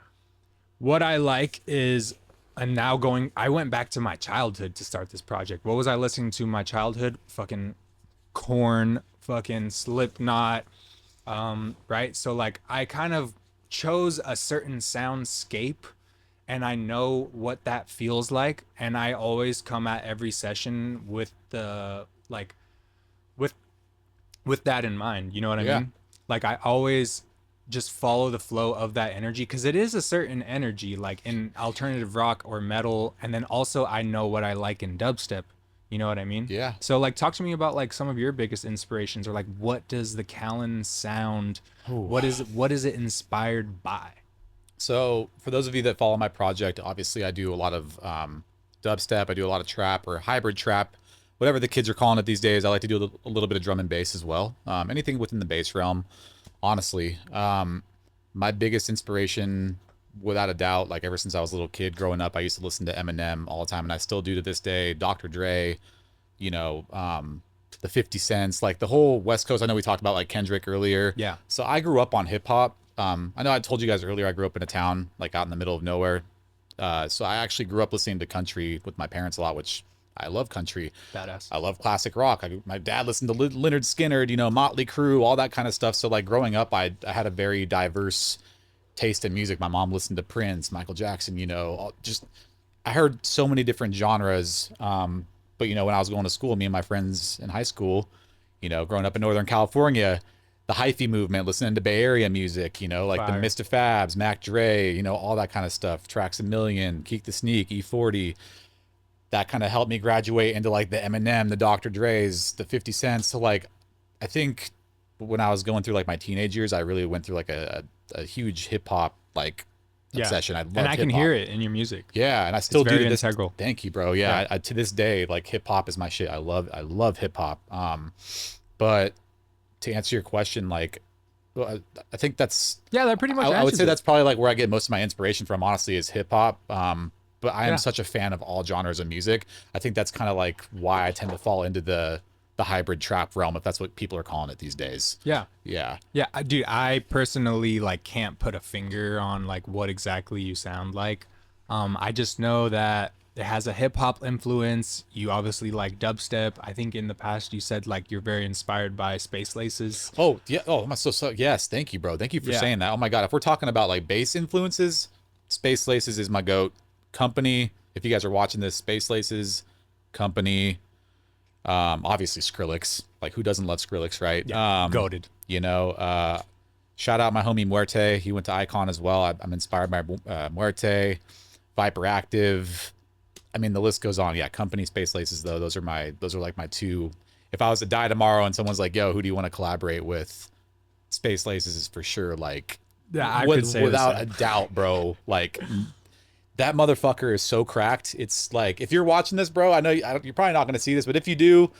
what I like is, and now going, I went back to my childhood to start this project. What was I listening to in my childhood? Fucking Corn, fucking Slipknot, right? So like I kind of chose a certain soundscape, and I know what that feels like, and I always come at every session with the like with with that in mind. You know what I Yeah. mean? Like I always just follow the flow of that energy, because it is a certain energy like in alternative rock or metal, and then also I know what I like in dubstep. You know what I mean? Yeah. So like talk to me about like some of your biggest inspirations, or like what does the Callen sound, Ooh. what is it inspired by? So for those of you that follow my project, obviously I do a lot of dubstep. I do a lot of trap or hybrid trap, whatever the kids are calling it these days. I like to do a little bit of drum and bass as well. Anything within the bass realm, honestly. My biggest inspiration, without a doubt, like ever since I was a little kid growing up, I used to listen to Eminem all the time, and I still do to this day. Dr. Dre, you know, the 50 Cents, like the whole West Coast. I know we talked about like Kendrick earlier. Yeah. So I grew up on hip hop. I know I told you guys earlier I grew up in a town like out in the middle of nowhere. So I actually grew up listening to country with my parents a lot, which I love country. Badass. I love classic rock. My dad listened to Leonard Skinner, you know, Motley Crue, all that kind of stuff. So like growing up, I had a very diverse taste in music. My mom listened to Prince, Michael Jackson, you know, just I heard so many different genres. But you know, when I was going to school, me and my friends in high school, you know, growing up in Northern California, the hyphy movement, listening to Bay Area music, you know, like the Fire. Mr. Fabs, Mac Dre, you know, all that kind of stuff. Tracks a Million, Keek the Sneak, E40. That kind of helped me graduate into like the Eminem, the Dr. Dre's, the 50 Cents. So like, I think when I was going through like my teenage years, I really went through like a huge hip hop like Yeah. obsession. I And loved I can hip hop. hear it in your music. Yeah, and I still It's do very to this. integral. Thank you, bro. Yeah, Yeah. to this day, like hip hop is my shit. I love hip hop. But to answer your question, like, well, I think that's Yeah, that pretty much I would answers say it. that's probably like where I get most of my inspiration from. Honestly, is hip hop. But I am Yeah. such a fan of all genres of music. I think that's kind of like why I tend to fall into the hybrid trap realm, if that's what people are calling it these days. Yeah. Yeah. Yeah, dude, I personally like can't put a finger on like what exactly you sound like. I just know that it has a hip hop influence. You obviously like dubstep. I think in the past you said like you're very inspired by Space Laces. Oh yeah. Oh, I'm so yes. Thank you, bro. Thank you for Yeah. saying that. Oh my god. If we're talking about like bass influences, Space Laces is my goat. Company. If you guys are watching this, Space Laces, Company. Obviously Skrillex. Like who doesn't love Skrillex, right? Yeah, goated. You know. Shout out my homie Muerte. He went to Icon as well. I'm inspired by Muerte, Viper Active. I mean, the list goes on. Yeah, Company, Space Laces, though. Those are like my two. If I was to die tomorrow and someone's like, "Yo, who do you want to collaborate with?" Space Laces is for sure. Like, Yeah, I could say the without same. a doubt, bro. Like, that motherfucker is so cracked. It's like if you're watching this, bro. I know you're probably not going to see this, but if you do,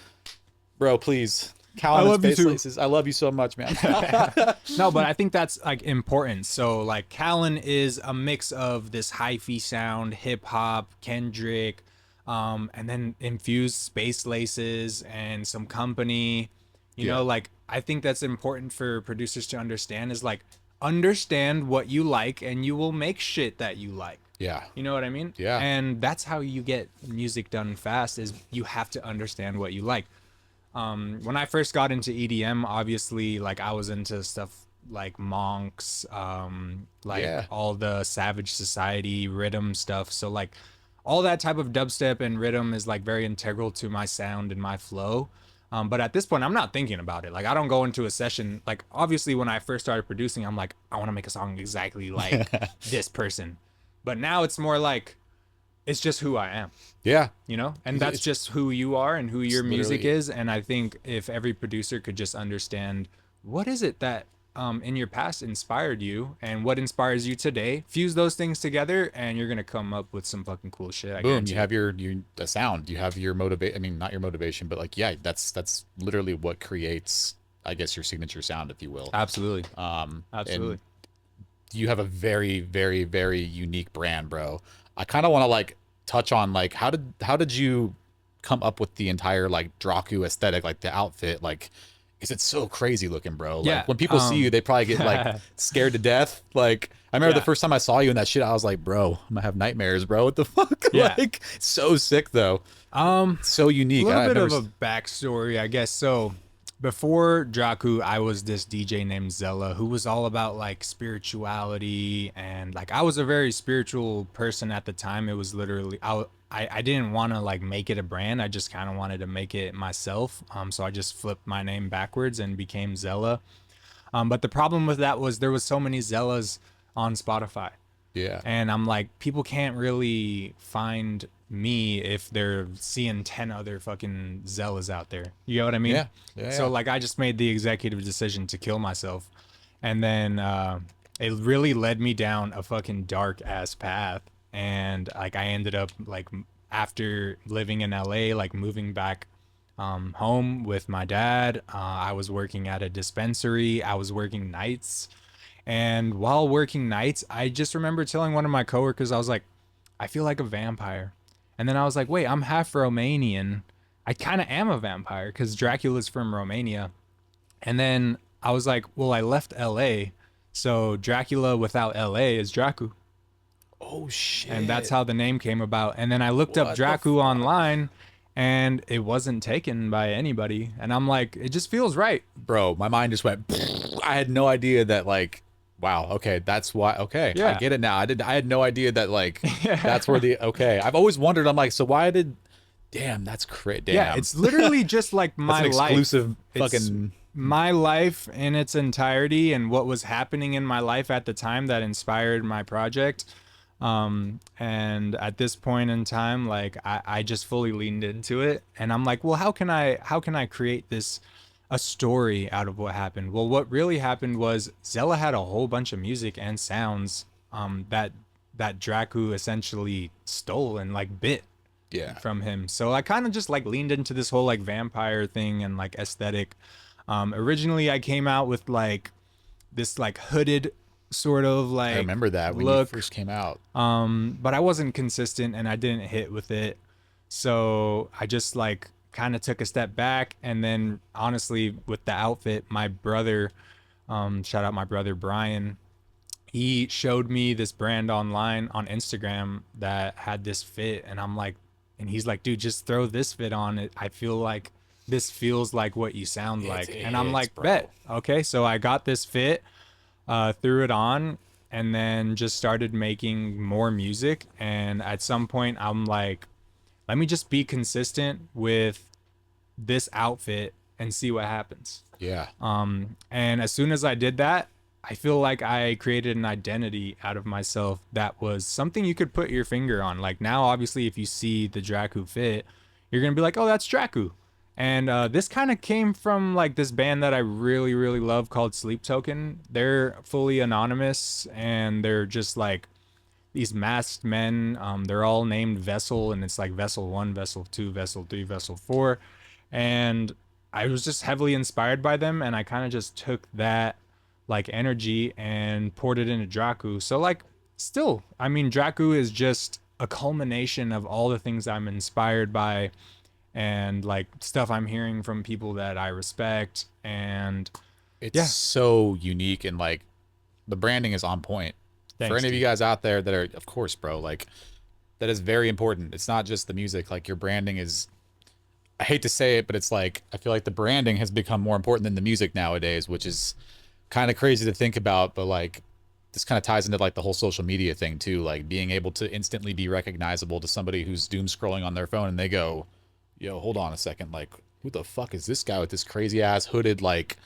bro, please. Callen and love you Space too. Laces. I love you so much, man. No, but I think that's like important. So like Callen is a mix of this hyphy sound, hip hop, Kendrick, and then infuse space laces and some company. You Yeah. know, like I think that's important for producers to understand is like understand what you like and you will make shit that you like. Yeah. You know what I mean? Yeah. And that's how you get music done fast is you have to understand what you like. When I first got into EDM, obviously, like I was into stuff like Monks, like Yeah. all the Savage Society rhythm stuff. So like all that type of dubstep and rhythm is like very integral to my sound and my flow. But at this point, I'm not thinking about it. Like I don't go into a session. Like obviously, when I first started producing, I'm like, I want to make a song exactly like this person. But now it's more like it's just who I am, Yeah. you know, and that's It's, just who you are and who your it's music literally is. And I think if every producer could just understand what is it that in your past inspired you and what inspires you today, fuse those things together and you're gonna come up with some fucking cool shit. I boom, you guarantee you. have your the sound, you have your motivate, I mean not your motivation, but like yeah, that's literally what creates, I guess, your signature sound, if you will. Absolutely. And Absolutely. you have a very very very unique brand, bro. I kind of want to like touch on like how did you come up with the entire like DRACU aesthetic, like the outfit, like is it so crazy looking, bro? Yeah. Like when people see you, they probably get like scared to death. Like I remember the Yeah. first time I saw you in that shit, I was like, bro, I'm gonna have nightmares, bro. What the fuck? Yeah. Like so sick though, Um, so a unique. little I've bit never. of a backstory, I guess. So before DRACU, I was this DJ named Zella who was all about like spirituality and like I was a very spiritual person at the time. It was literally I didn't want to like make it a brand. I just kind of wanted to make it myself. So I just flipped my name backwards and became Zella. But the problem with that was there was so many Zellas on Spotify. Yeah, And I'm like, people can't really find me if they're seeing 10 other fucking Zellas out there. You know what I mean? yeah, yeah, So yeah. like I just made the executive decision to kill myself. And then it really led me down a fucking dark ass path. And like I ended up like after living in LA, like moving back home with my dad. I was working at a dispensary. I was working nights. And while working nights, I just remember telling one of my coworkers, I was like, I feel like a vampire. And then I was like, wait, I'm half Romanian. I kind of am a vampire because Dracula's from Romania. And then I was like, well, I left LA. So Dracula without LA is Dracu. Oh And that's shit! how the name came about. And then I looked up What the Dracu fuck, online and it wasn't taken by anybody. And I'm like, it just feels right. bro? My mind just went. I had no idea that like. Wow. Okay, that's why. Okay, I Yeah. get it now. I did. I had no idea that like that's where the. Okay, I've always wondered. I'm like, so why did? Damn, that's crazy. Yeah, Damn, it's literally just like that's my an life. exclusive It's fucking. my life in its entirety and what was happening in my life at the time that inspired my project. And at this point in time, like I just fully leaned into it and I'm like, well, how can I create this a story out of what happened? Well, what really happened was Zella had a whole bunch of music and sounds that Dracu essentially stole and like bit Yeah. from him. So I kind of just like leaned into this whole like vampire thing and like aesthetic. Originally I came out with like this like hooded sort of I like remember that when you look, first came out. but I wasn't consistent and I didn't hit with it. So I just like kind of took a step back and then honestly with the outfit, my brother, shout out my brother Brian, he showed me this brand online on Instagram that had this fit and I'm like and he's like dude just throw this fit on it. I feel like this feels like what you sound It like and I'm hits, like bro. bet okay so I got this fit, threw it on and then just started making more music and at some point I'm like let me just be consistent with this outfit and see what happens. Yeah. And as soon as I did that, I feel like I created an identity out of myself that was something you could put your finger on. Like now, obviously, if you see the Dracu fit, you're gonna be like, "Oh, that's Dracu." And this kind of came from like this band that I really, really love called Sleep Token. They're fully anonymous and they're just like these masked men. They're all named Vessel, and it's like Vessel 1, Vessel 2, Vessel 3, Vessel 4. And I was just heavily inspired by them, and I kind of just took that like energy and poured it into Dracu. So like still, I mean Dracu is just a culmination of all the things I'm inspired by and like stuff I'm hearing from people that I respect. And It's yeah, so unique, and like the branding is on point. For thanks, any of you dude. guys out there that are, of course, bro, like that is very important. It's not just the music. Like your branding is, I hate to say it, but it's like I feel like the branding has become more important than the music nowadays, which is kind of crazy to think about. But like this kind of ties into like the whole social media thing too, like being able to instantly be recognizable to somebody who's doom scrolling on their phone and they go, yo, hold on a second, like who the fuck is this guy with this crazy ass hooded like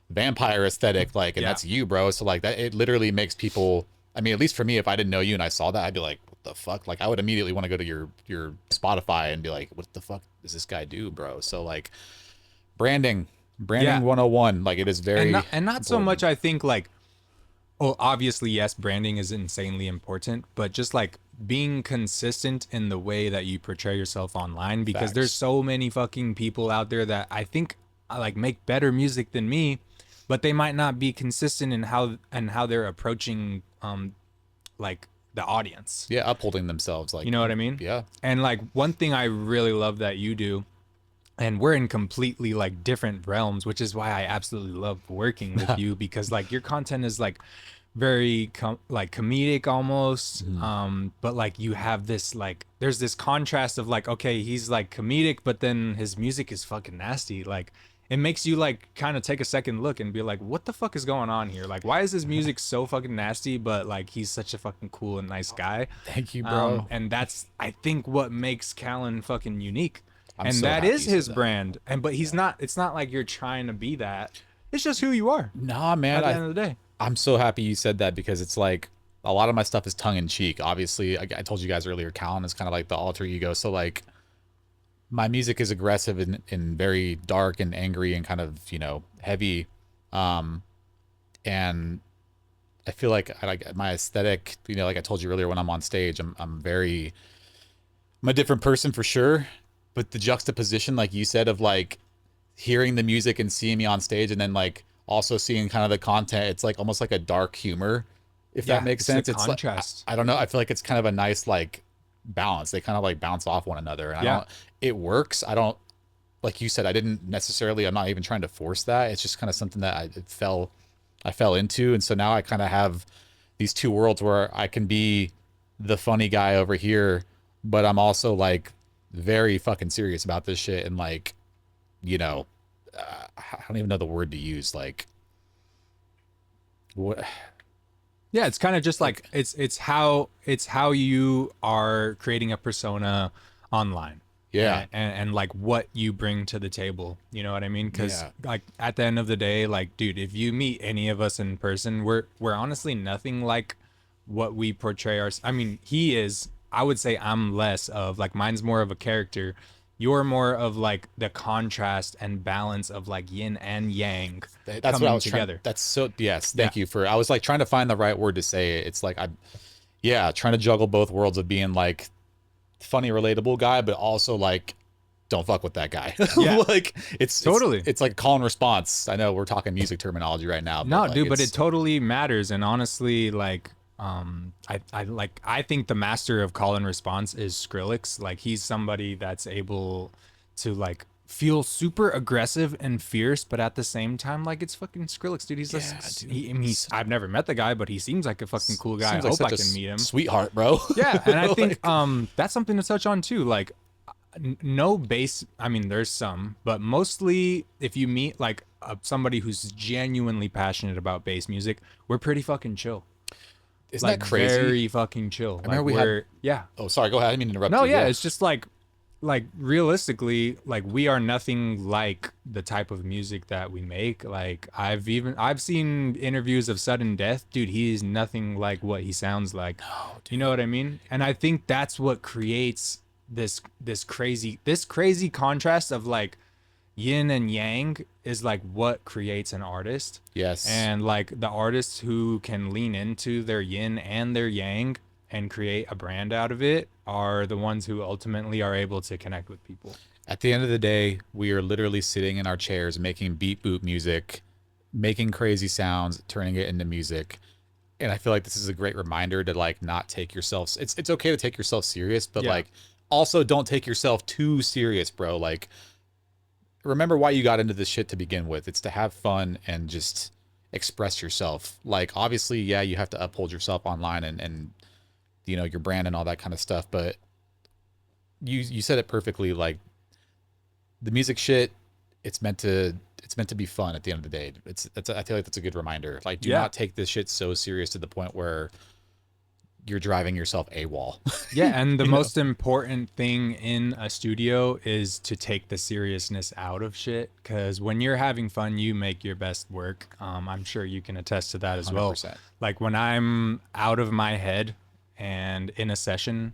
vampire aesthetic, like, and Yeah. that's you, bro. So like that, it literally makes people, I mean, at least for me, if I didn't know you and I saw that, I'd be like, what the fuck? Like I would immediately want to go to your Spotify and be like, what the fuck does this guy do, bro? So like branding, Yeah. 101, like it is very And not so important. much, I think, like, well, obviously, yes, branding is insanely important, but just like being consistent in the way that you portray yourself online, because there's Facts. so many fucking people out there that I think like make better music than me, but they might not be consistent in how they're approaching like the audience. Yeah, upholding themselves, like You know what I mean? yeah. And like one thing I really love that you do, and we're in completely like different realms, which is why I absolutely love working with you, because like your content is like very like comedic almost, Mhm. but like you have this like there's this contrast of like, okay, he's like comedic, but then his music is fucking nasty. Like it makes you like kind of take a second look and be like, what the fuck is going on here? Like why is his music so fucking nasty, but like he's such a fucking cool and nice guy? Thank you, bro. And that's, I think, what makes Callen fucking unique, I'm and so that happy is you said his that. brand. And but he's not, it's not like you're trying to be that, it's just who you are Nah, man, at the end of the day. I'm so happy you said that, because it's like a lot of my stuff is tongue in cheek. Obviously, I told you guys earlier, Callen is kind of like the alter ego. So like my music is aggressive and very dark and angry and kind of, you know, heavy. Um, and I feel like I like my aesthetic, you know, like I told you earlier, when I'm on stage, I'm a different person for sure. But the juxtaposition, like you said, of like hearing the music and seeing me on stage and then like also seeing kind of the content, it's like almost like a dark humor, if that Yeah, makes it's the sense. It's like contrast. I don't know, I feel like it's kind of a nice like balance. They kind of like bounce off one another, and I Yeah, don't, it works. I don't, like you said, I didn't necessarily, I'm not even trying to force that. It's just kind of something that I fell into. And so now I kind of have these two worlds where I can be the funny guy over here, but I'm also like very fucking serious about this shit. And like, you know, I don't even know the word to use. Like, what? yeah, it's kind of just like Like, it's how you are creating a persona online, yeah, and like what you bring to the table, you know what I mean? Because yeah, like at the end of the day, like dude, if you meet any of us in person, we're honestly nothing like what we portray our, I mean, he is, I would say I'm less of, like, mine's more of a character, you're more of like the contrast and balance of like yin and yang that's what I coming was trying. together. That's so, yes. Yeah. Thank you for, I was like trying to find the right word to say it. It's like, yeah, trying to juggle both worlds of being like funny, relatable guy, but also like, don't fuck with that guy. Yeah, Like totally. it's like call and response. I know we're talking music terminology right now, but No, like dude, but it it's totally matters. And honestly, like, I think the master of call and response is Skrillex. Like, he's somebody that's able to like feel super aggressive and fierce, but at the same time, like, it's fucking Skrillex, dude. He's yeah, just, dude. I mean, I've never met the guy, but he seems like a fucking cool guy. I Seems like hope I such a can meet him. sweetheart, bro. Yeah, and I think Like, that's something to touch on too. Like, no bass, I mean, there's some, but mostly if you meet like somebody who's genuinely passionate about bass music, we're pretty fucking chill. isn't Like that crazy? very fucking chill. I Like remember we had. yeah. Oh, sorry. Go ahead. I didn't mean to interrupt No, you. yeah, Yeah. it's just like realistically, like we are nothing like the type of music that we make. Like I've seen interviews of Sudden Death, dude. He is nothing like what he sounds like. Oh, You dude. know what I mean? And I think that's what creates this crazy contrast of like yin and yang is like what creates an artist. Yes. And like the artists who can lean into their yin and their yang and create a brand out of it are the ones who ultimately are able to connect with people. At the end of the day, we are literally sitting in our chairs making beat boop music, making crazy sounds, turning it into music. And I feel like this is a great reminder to like not take yourself. It's okay to take yourself serious, but Yeah. like also don't take yourself too serious, bro. Like remember why you got into this shit to begin with. It's to have fun and just express yourself. Like obviously, yeah, you have to uphold yourself online and you know your brand and all that kind of stuff. But you said it perfectly. Like the music shit, it's meant to be fun at the end of the day. I feel like that's a good reminder. Like do Yeah. not take this shit so serious to the point where you're driving yourself AWOL. Yeah, and the You know? most important thing in a studio is to take the seriousness out of shit. Because when you're having fun, you make your best work. I'm sure you can attest to that as well. 100%. Like when I'm out of my head and in a session,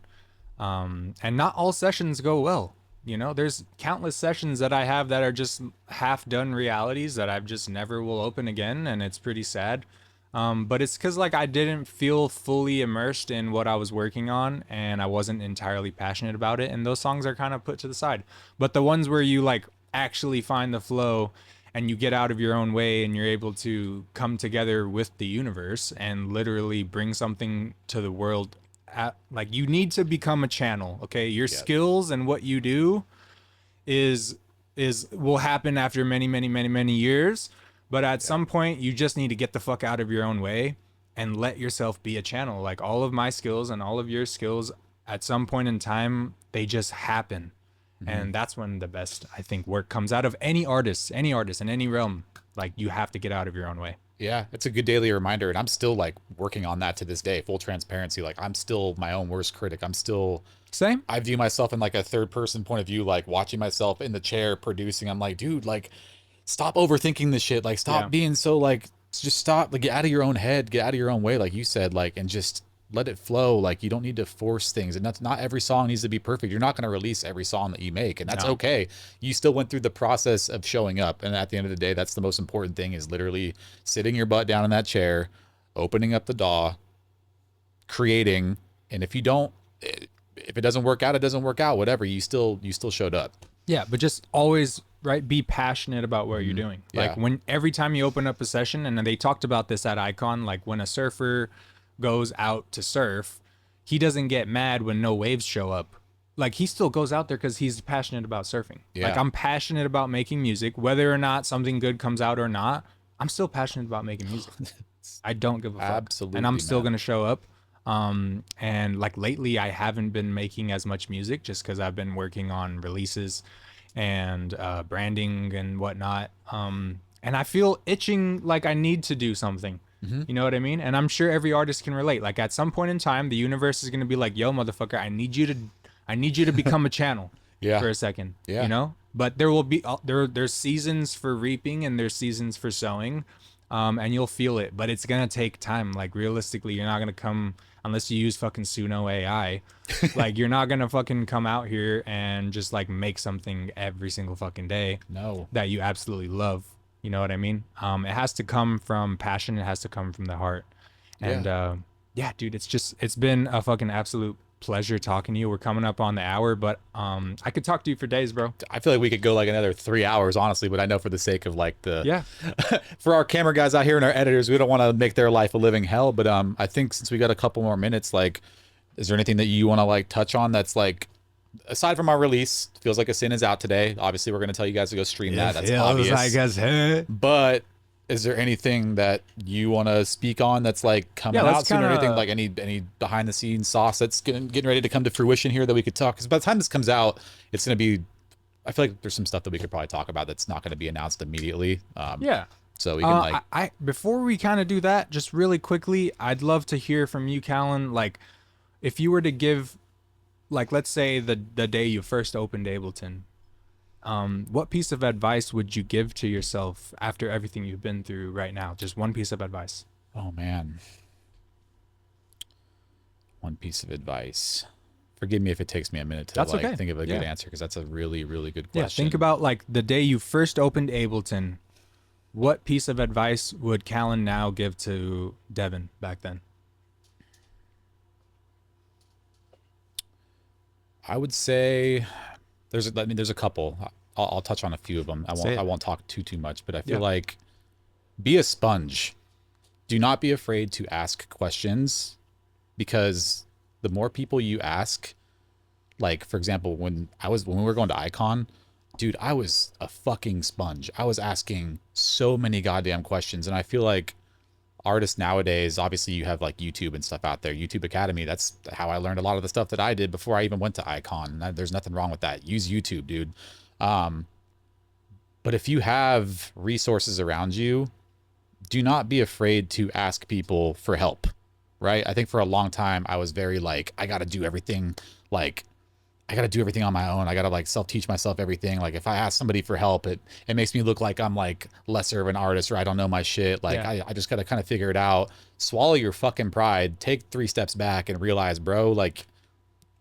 and not all sessions go well. You know, there's countless sessions that I have that are just half done realities that I've just never will open again, and it's pretty sad. But it's because like I didn't feel fully immersed in what I was working on, and I wasn't entirely passionate about it, and those songs are kind of put to the side. But the ones where you like actually find the flow and you get out of your own way and you're able to come together with the universe and literally bring something to the world like you need to become a channel. Okay, your Yep. skills and what you do is will happen after many years, but at some point you just need to get the fuck out of your own way and let yourself be a channel. Like all of my skills and all of your skills at some point in time, they just happen. And that's when the best, I think, work comes out of any artist in any realm. Like you have to get out of your own way. Yeah, it's a good daily reminder, and I'm still like working on that to this day. Full transparency, like I'm still my own worst critic. Same. I view myself in like a third person point of view, like watching myself in the chair producing. I'm like, dude, like stop overthinking this shit. Like stop Yeah. being so like just stop, like get out of your own head, get out of your own way, like you said, like and just let it flow. Like you don't need to force things, and that's not every song needs to be perfect. You're not going to release every song that you make, and that's No. okay. You still went through the process of showing up, and at the end of the day, that's the most important thing, is literally sitting your butt down in that chair, opening up the DAW, creating. And if you don't, if it doesn't work out, it doesn't work out, whatever, you still showed up. Yeah, but just always right be passionate about what you're doing. Like Yeah. when every time you open up a session, and then they talked about this at Icon, like when a surfer goes out to surf, he doesn't get mad when no waves show up. Like he still goes out there because he's passionate about surfing. Yeah. Like I'm passionate about making music, whether or not something good comes out or not. I'm still passionate about making music. I don't give a fuck. Absolutely, And I'm still man. gonna show up. And like lately I haven't been making as much music just because I've been working on releases and branding and whatnot. And I feel itching like I need to do something. You know what I mean? And I'm sure every artist can relate. Like at some point in time, the universe is gonna be like, "Yo, motherfucker, I need you to become a channel Yeah. for a second." Yeah. You know. But there will be there's seasons for reaping and there's seasons for sowing, and you'll feel it. But it's gonna take time. Like realistically, you're not gonna come unless you use fucking Suno AI. Like you're not gonna fucking come out here and just like make something every single fucking day No. that you absolutely love. You know what I mean? It has to come from passion. It has to come from the heart. And yeah, dude, it's been a fucking absolute pleasure talking to you. We're coming up on the hour, but I could talk to you for days, bro. I feel like we could go like another 3 hours, honestly, but I know for the sake of like the Yeah. for our camera guys out here and our editors, we don't want to make their life a living hell. But I think since we got a couple more minutes, like, is there anything that you want to like touch on that's like, aside from our release, Feels Like a Sin is out today. Obviously, we're going to tell you guys to go stream that. That's obvious. But is there anything that you want to speak on that's like coming let's out soon, or kinda- anything like any behind the scenes sauce that's getting ready to come to fruition here that we could talk? Because by the time this comes out, it's going to be, I feel like there's some stuff that we could probably talk about that's not going to be announced immediately. Yeah. So we can like, I before we kind of do that, just really quickly, I'd love to hear from you, Callen. Like, if you were to give, like, let's say the day you first opened Ableton, what piece of advice would you give to yourself after everything you've been through right now? Just one piece of advice. oh man, one piece of advice. Forgive me if it takes me a minute to That's like okay. think of a good Yeah. answer, because that's a really, really good Yeah, question. think about like the day you first opened Ableton. What piece of advice would Callen now give to Devin back then? I would say there's a couple. I'll touch on a few of them. Say it. I won't talk too much, but I feel Yeah. like be a sponge. do not be afraid to ask questions, because the more people you ask, like for example, when we were going to Icon, dude, I was a fucking sponge. I was asking so many goddamn questions, and I feel like artists nowadays, obviously you have like YouTube and stuff out there, YouTube Academy. That's how I learned a lot of the stuff that I did before I even went to Icon. There's nothing wrong with that. Use YouTube, dude. But if you have resources around you, do not be afraid to ask people for help, right? I think for a long time I was very like, I got to do everything, like I got to do everything on my own. I got to like self-teach myself everything. Like if I ask somebody for help, it makes me look like I'm like lesser of an artist, or I don't know my shit. Like I just got to kind of figure it out. Swallow your fucking pride, take 3 steps back and realize, bro, like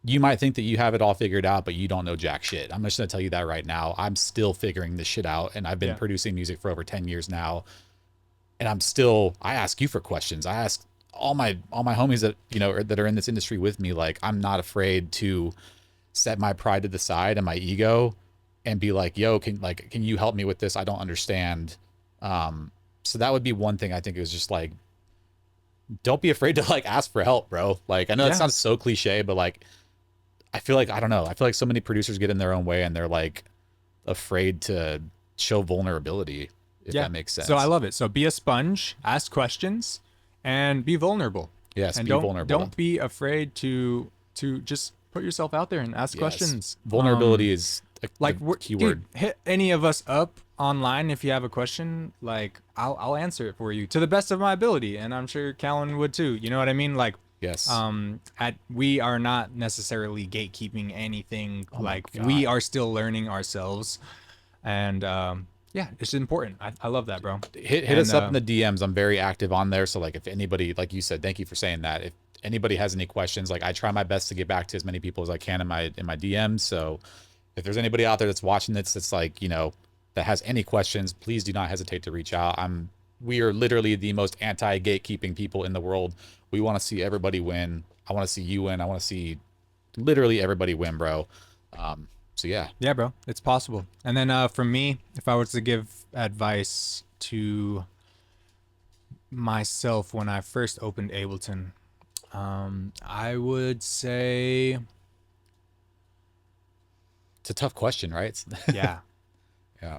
you might think that you have it all figured out, but you don't know jack shit. I'm just going to tell you that right now. I'm still figuring this shit out, and I've been producing music for over 10 years now. And I ask you for questions. I ask all my homies that, you know, that are in this industry with me. Like, I'm not afraid to set my pride to the side and my ego and be like, yo, can you help me with this? I don't understand. So that would be one thing. I think it was just like, don't be afraid to like ask for help, bro. Like, I know it sounds so cliche, but like, I feel like, I don't know. I feel like so many producers get in their own way and they're like afraid to show vulnerability, if that makes sense. So I love it. So be a sponge, ask questions, and be vulnerable. Yes, and be vulnerable. Don't be afraid to just put yourself out there and ask questions. Vulnerability is a keyword. Dude, hit any of us up online if you have a question. Like I'll answer it for you to the best of my ability, and I'm sure Callen would too. You know what I mean? Like yes. We are not necessarily gatekeeping anything. We are still learning ourselves, and yeah, it's important. I love that, bro. Hit us up in the DMs. I'm very active on there. So like if anybody, like you said, thank you for saying that. If anybody has any questions, like I try my best to get back to as many people as I can in my DMs. So if there's anybody out there that's watching this, that's like, you know, that has any questions, please do not hesitate to reach out. We are literally the most anti-gatekeeping people in the world. We want to see everybody win. I want to see you win. I want to see literally everybody win, bro. So yeah, bro, it's possible. And then from me, if I was to give advice to myself when I first opened Ableton, I would say it's a tough question, right? Yeah. Yeah.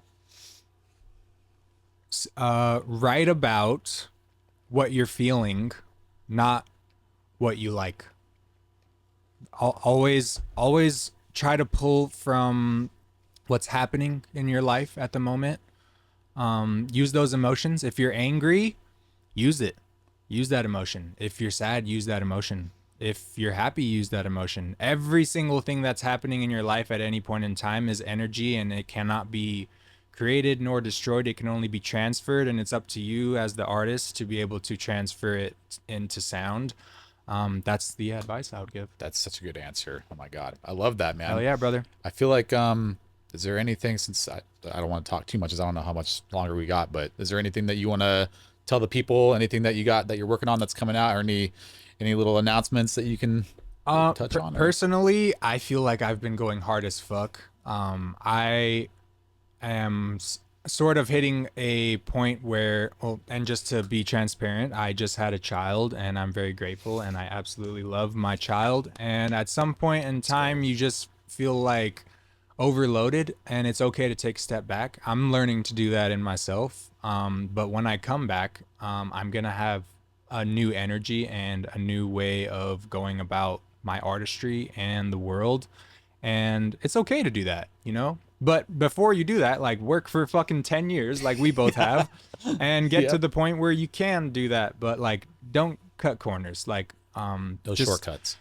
Write about what you're feeling, not what you like. Always try to pull from what's happening in your life at the moment. Use those emotions. If you're angry, use it. Use that emotion. If you're sad, use that emotion. If you're happy, use that emotion. Every single thing that's happening in your life at any point in time is energy, and it cannot be created nor destroyed. It can only be transferred, and it's up to you as the artist to be able to transfer it into sound. That's the advice I would give. That's such a good answer. Oh my God. I love that, man. Hell yeah, brother. I feel like, is there anything, since I don't want to talk too much, as I don't know how much longer we got, but is there anything that you want to tell the people, anything that you got that you're working on that's coming out, or any little announcements that you can touch on? Personally, I feel like I've been going hard as fuck. I am sort of hitting a point where, and just to be transparent, I just had a child, and I'm very grateful, and I absolutely love my child. And at some point in time, you just feel like overloaded, and it's okay to take a step back. I'm learning to do that in myself. But when I come back, I'm gonna have a new energy and a new way of going about my artistry and the world. And it's okay to do that, you know? But before you do that, like, work for fucking 10 years, like we both have, and get to the point where you can do that. But like, don't cut corners. Like, those shortcuts.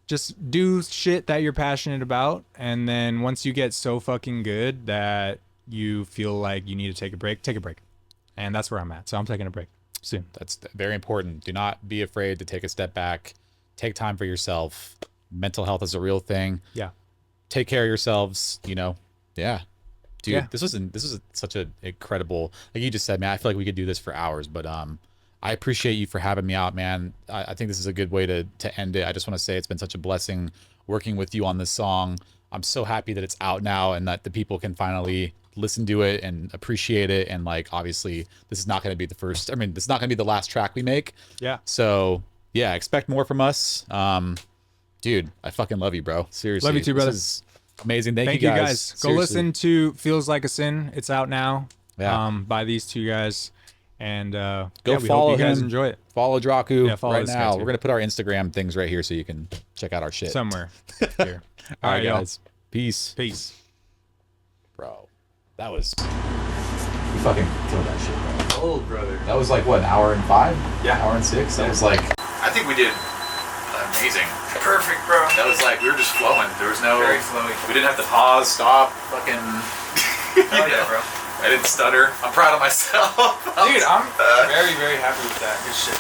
Just do shit that you're passionate about. And then once you get so fucking good that you feel like you need to take a break. And that's where I'm at. So I'm taking a break soon. That's very important. Do not be afraid to take a step back. Take time for yourself. Mental health is a real thing. Yeah. Take care of yourselves, you know. Yeah. Dude, Yeah. this was such an incredible, like you just said, man, I feel like we could do this for hours, but I appreciate you for having me out, man. I think this is a good way to end it. I just want to say it's been such a blessing working with you on this song. I'm so happy that it's out now and that the people can finally listen to it and appreciate it. And like, obviously this is not going to be the first, I mean, this is not going to be the last track we make. Yeah. So yeah, expect more from us. Dude, I fucking love you, bro. Seriously. Love you too, brother. This is amazing. Thank you you guys. Go Seriously. listen to Feels Like a Sin. It's out now. Yeah. By these two guys. And Go we follow hope you guys him. enjoy it. Follow DRACU Yeah, follow right this guy now. too. We're going to put our Instagram things right here so you can check out our shit. Somewhere here. All right, y'all. guys. Peace. Peace. Bro, that was... We fucking killed that shit, bro. Old brother. That was like, what, an hour and 5? Yeah. Hour and 6? That was like... I think we did amazing. Perfect, bro. That was like, we were just flowing. There was no... Very flowy. We didn't have to pause, stop, fucking... Hell yeah, bro. I didn't stutter. I'm proud of myself. Dude, I'm very, very happy with that. Good shit.